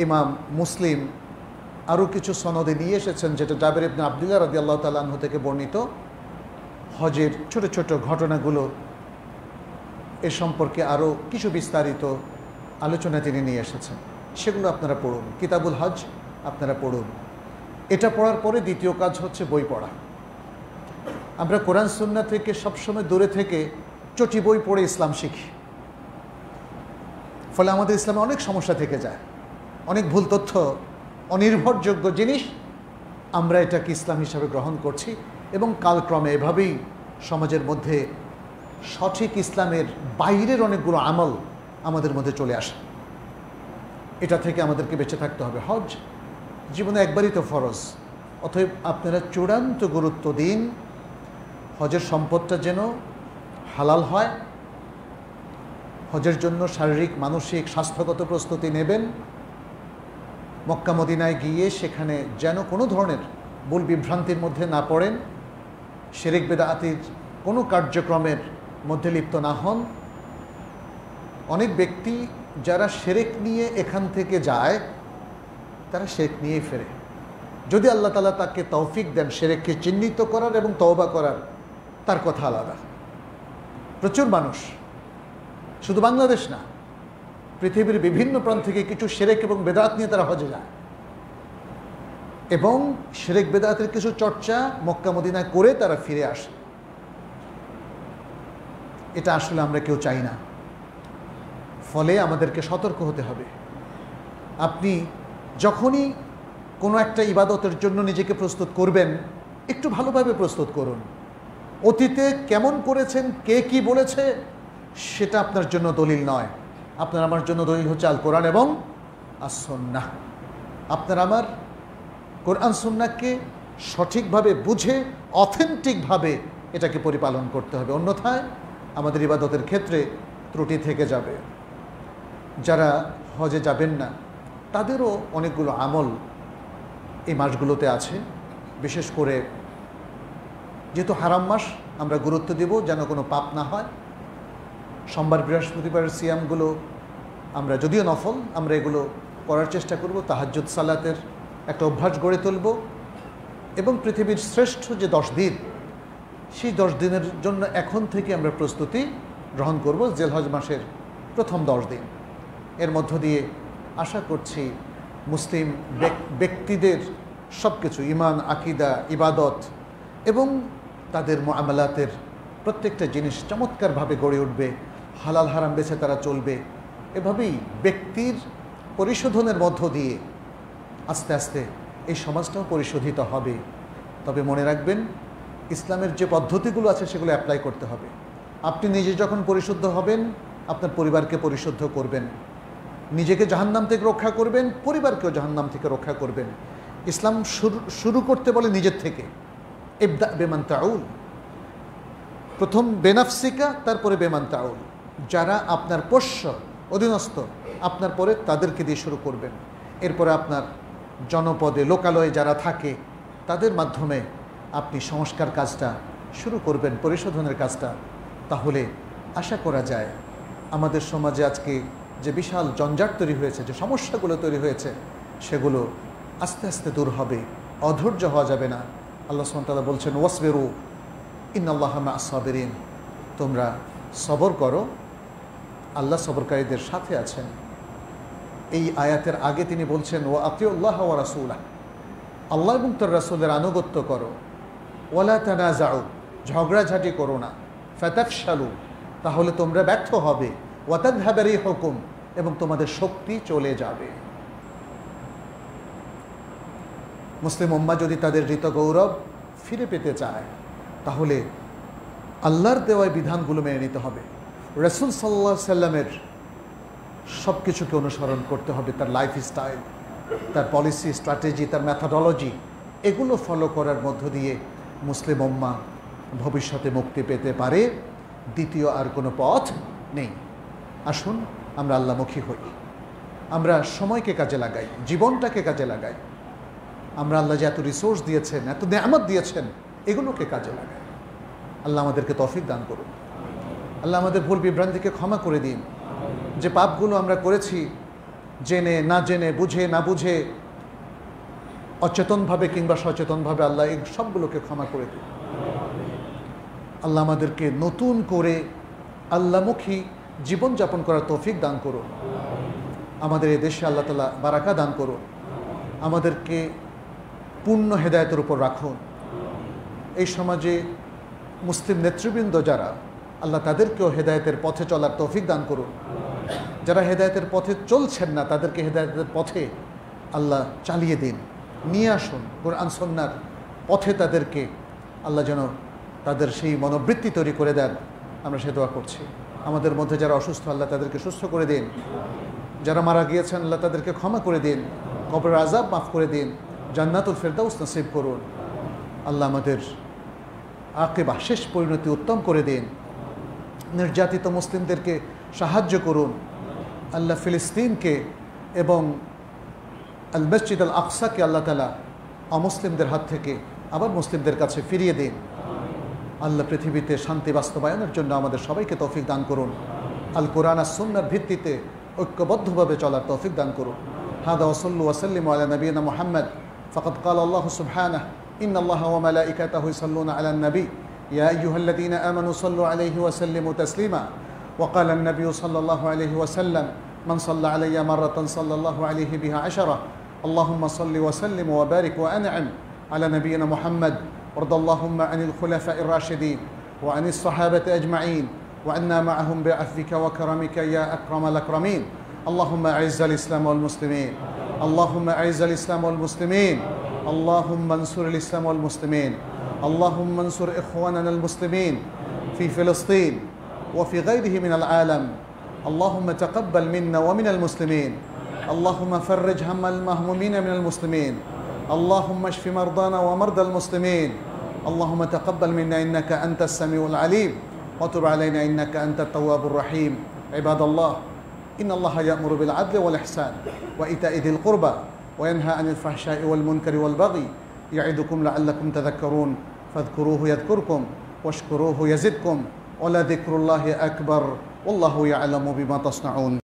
ইমাম মুসলিম আরও কিছু সনদে নিয়ে এসেছেন, যেটা জাবের ইবনে আব্দুল্লাহ রাদিয়াল্লাহু তাআলা আনহু থেকে বর্ণিত। হজের ছোট ছোট ঘটনাগুলো এ সম্পর্কে আরও কিছু বিস্তারিত আলোচনা তিনি নিয়ে এসেছেন, সেগুলো আপনারা পড়ুন। কিতাবুল হজ আপনারা পড়ুন। এটা পড়ার পরে দ্বিতীয় কাজ হচ্ছে বই পড়া। আমরা কোরআন সুন্নাহ থেকে সবসময় দূরে থেকে চটি বই পড়ে ইসলাম শিখি, ফলে আমাদের ইসলামে অনেক সমস্যা থেকে যায়, অনেক ভুল তথ্য, অনির্ভরযোগ্য জিনিস আমরা এটাকে ইসলাম হিসাবে গ্রহণ করছি এবং কালক্রমে এভাবেই সমাজের মধ্যে সঠিক ইসলামের বাইরের অনেকগুলো আমল আমাদের মধ্যে চলে আসে। এটা থেকে আমাদেরকে বেঁচে থাকতে হবে। হজ জীবনে একবারই তো ফরজ, অতএব আপনারা চূড়ান্ত গুরুত্ব দিন হজের সম্পদটা যেন হালাল হয়। হজের জন্য শারীরিক, মানসিক, স্বাস্থ্যগত প্রস্তুতি নেবেন। মক্কা মদিনায় গিয়ে সেখানে যেন কোনো ধরনের ভুল বিভ্রান্তির মধ্যে না পড়েন, শিরক বিদআতের কোনো কার্যক্রমের মধ্যে লিপ্ত না হন। অনেক ব্যক্তি যারা শিরক নিয়ে এখান থেকে যায়, তারা শিরক নিয়েই ফেরে। যদি আল্লাহ তাআলা তাকে তৌফিক দেন শিরককে চিহ্নিত করার এবং তওবা করার, তার কথা আলাদা। প্রচুর মানুষ, শুধু বাংলাদেশ না, পৃথিবীর বিভিন্ন প্রান্ত থেকে কিছু শিরক এবং বেদাত নিয়ে তারা হজে যায় এবং শিরক বেদাতের কিছু চর্চা মক্কা মদিনায় করে তারা ফিরে আসে। এটা আসলে আমরা কেউ চাই না। ফলে আমাদেরকে সতর্ক হতে হবে। আপনি যখনই কোনো একটা ইবাদতের জন্য নিজেকে প্রস্তুত করবেন, একটু ভালোভাবে প্রস্তুত করুন। অতীতে কেমন করেছেন, কে কি বলেছে, সেটা আপনার জন্য দলিল নয়। আপনার আমার জন্য দলিল হচ্ছে আল কোরআন এবং আস সুন্নাহ। আপনার আমার কোরআন সুন্নাহকে সঠিকভাবে বুঝে অথেন্টিকভাবে এটাকে পরিপালন করতে হবে, অন্যথায় আমাদের ইবাদতের ক্ষেত্রে ত্রুটি থেকে যাবে। যারা হজে যাবেন না তাদেরও অনেকগুলো আমল এই মাসগুলোতে আছে। বিশেষ করে যেহেতু হারাম মাস, আমরা গুরুত্ব দেব যেন কোনো পাপ না হয়। সোমবার বৃহস্পতিবারের সিয়ামগুলো আমরা যদিও নফল, আমরা এগুলো করার চেষ্টা করব। তাহাজ্জুদ সালাতের একটা অভ্যাস গড়ে তুলব এবং পৃথিবীর শ্রেষ্ঠ যে 10 দিন, সেই 10 দিনের জন্য এখন থেকে আমরা প্রস্তুতি গ্রহণ করব। জিলহজ মাসের প্রথম 10 দিন, এর মধ্য দিয়ে আশা করছি মুসলিম ব্যক্তিদের সব কিছু, ইমান, আকিদা, ইবাদত এবং তাদের মুআমালাতের প্রত্যেকটা জিনিস চমৎকারভাবে গড়ে উঠবে। হালাল হারাম বেছে তারা চলবে। এভাবেই ব্যক্তির পরিশোধনের মধ্য দিয়ে আস্তে আস্তে এই সমাজটাও পরিশোধিত হবে। তবে মনে রাখবেন, ইসলামের যে পদ্ধতিগুলো আছে সেগুলো অ্যাপ্লাই করতে হবে। আপনি নিজে যখন পরিশুদ্ধ হবেন, আপনার পরিবারকে পরিশুদ্ধ করবেন, নিজেকে জাহান্নাম থেকে রক্ষা করবেন, পরিবারকেও জাহান্নাম থেকে রক্ষা করবেন। ইসলাম শুরু করতে বলে নিজের থেকে। ইবদা বিমান তাউল, প্রথম বেনাফসিকা, তারপরে বেমান তাউল। যারা আপনার পোষ্য, অধীনস্থ, আপনার পরে তাদেরকে দিয়ে শুরু করবেন। এরপরে আপনার জনপদে, লোকালয়ে যারা থাকে তাদের মাধ্যমে আপনি সংস্কার কাজটা শুরু করবেন, পরিশোধনের কাজটা। তাহলে আশা করা যায় আমাদের সমাজে আজকে যে বিশাল জঞ্জাট তৈরি হয়েছে, যে সমস্যাগুলো তৈরি হয়েছে, সেগুলো আস্তে আস্তে দূর হবে। অধৈর্য হওয়া যাবে না। আল্লাহ সুবহানাহু ওয়া তাআলা বলছেন, ওয়াসবিরু ইন্নাল্লাহা মা'আস সাবিরিন, তোমরা সবর করো, আল্লাহ সবরকারীদের সাথে আছেন। এই আয়াতের আগে তিনি বলছেন, ওয়া আতিউল্লাহ ওয়া রাসূলাহ, আল্লাহ এবং তার রাসূলের আনুগত্য করো। ওয়ালা তানাজাউ, ঝগড়াঝাটি করো না। ফাতাফশালু, তাহলে তোমরা ব্যর্থ হবে। ওয়া তাযহাবা রিহুকুম, এবং তোমাদের শক্তি চলে যাবে। মুসলিম উম্মাহ যদি তাদের ঋত গৌরব ফিরে পেতে চায়, তাহলে আল্লাহর দেওয়া বিধানগুলো মেনে নিতে হবে। রাসূল সাল্লাল্লাহু আলাইহি সাল্লামের সব কিছুকে অনুসরণ করতে হবে। তার লাইফস্টাইল, তার পলিসি, স্ট্র্যাটেজি, তার মেথোডোলজি, এগুলো ফলো করার মধ্য দিয়ে মুসলিম উম্মাহ ভবিষ্যতে মুক্তি পেতে পারে। দ্বিতীয় আর কোনো পথ নেই। আসুন আমরা আল্লাহমুখী হই, আমরা সময়কে কাজে লাগাই, জীবনটাকে কাজে লাগাই। আমরা আল্লাহ যে এত রিসোর্স দিয়েছেন, এত নেয়ামত দিয়েছেন, এগুলোকে কাজে লাগাই। আল্লাহ আমাদেরকে তৌফিক দান করুন। আল্লাহ আমাদের ভুল বিভ্রান্তিকে ক্ষমা করে দিন। যে পাপগুলো আমরা করেছি, জেনে না জেনে, বুঝে না বুঝে, অচেতনভাবে কিংবা সচেতনভাবে, আল্লাহ এই সবগুলোকে ক্ষমা করে দিন। আল্লাহ আমাদেরকে নতুন করে আল্লাহমুখী জীবনযাপন করার তৌফিক দান করুন। আমাদের এই দেশে আল্লাহ তাআলা বারাকা দান করুন। আমাদেরকে পূর্ণ হেদায়েতের উপর রাখুন। এই সমাজে মুসলিম নেতৃবৃন্দ যারা, আল্লাহ তাদেরকেও হেদায়েতের পথে চলার তৌফিক দান করুন। যারা হেদায়েতের পথে চলছেন না, তাদেরকে হেদায়েতের পথে আল্লাহ চালিয়ে দিন, নিয়ে আসুন। কোরআন সুন্নাহর পথে তাদেরকে আল্লাহ যেন তাদের সেই মনোবৃত্তি তৈরি করে দেন, আমরা সে দোয়া করছি। আমাদের মধ্যে যারা অসুস্থ, আল্লাহ তাদেরকে সুস্থ করে দিন। যারা মারা গিয়েছেন, আল্লাহ তাদেরকে ক্ষমা করে দিন, কবরের আযাব মাফ করে দিন, জান্নাতুল ফেরদাউস নসিব করুন। আল্লাহ আমাদের আকিবা, শেষ পরিণতি উত্তম করে দিন। নির্যাতিত মুসলিমদেরকে সাহায্য করুন। আল্লাহ ফিলিস্তিনকে এবং আল মসজিদ আল আকসাকে আল্লাহ তাআলা অমুসলিমদের হাত থেকে আবার মুসলিমদের কাছে ফিরিয়ে দিন। আল্লাহ পৃথিবীতে শান্তি বাস্তবায়নের জন্য আমাদের সবাইকে তৌফিক দান করুন। আল কোরআন আর সুন্নাহর ভিত্তিতে ঐক্যবদ্ধভাবে চলার তৌফিক দান করুন। হাদা ওয়া সাল্লু ওয়া সাল্লিমু আলা নবিয়িনা মুহাম্মদ। ফাকাদ ক্বালা আল্লাহু সুবহানাহু ইন্নাল্লাহা ওয়া মালাইকাতাহু ইউসাল্লুনা আলান নবী ইয়া আইয়ুহাল্লাযীনা আমানু সাল্লু আলাইহি ওয়া সাল্লিমু তাসলিমা। ওয়া ক্বালা আন-নবিয়্যু সাল্লাল্লাহু আলাইহি ওয়া সাল্লাম মান সাল্লা আলাইয়া মাররাতান সাল্লাল্লাহু আলাইহি বিহা আশারা। আল্লাহুম্মা সাল্লি ওয়া সাল্লিম ওয়া বারিক ওয়া আন'আম আলা নবিয়িনা মুহাম্মদ। وارض اللهم عن الخلفاء الراشدين وعن الصحابة أجمعين وعنا معهم بعفوك وكرمك يا أكرم الأكرمين. اللهم أعز الإسلام والمسلمين، اللهم أعز الإسلام والمسلمين، اللهم انصر الإسلام والمسلمين، اللهم انصر إخواننا المسلمين في فلسطين وفي غيره من العالم. اللهم تقبل منا ومن المسلمين. اللهم فرج هم المهمومين من المسلمين. اللهم اشف مرضانا ومرضى المسلمين. اللهم تقبل منا إنك أنت السميع العليم وتب علينا إنك أنت التواب الرحيم. عباد الله، إن الله يأمر بالعدل والإحسان وإيتاء ذي القربى وينهى عن الفحشاء والمنكر والبغي يعظكم لعلكم تذكرون فاذكروه يذكركم واشكروه يزدكم ولذكر الله أكبر والله يعلم بما تصنعون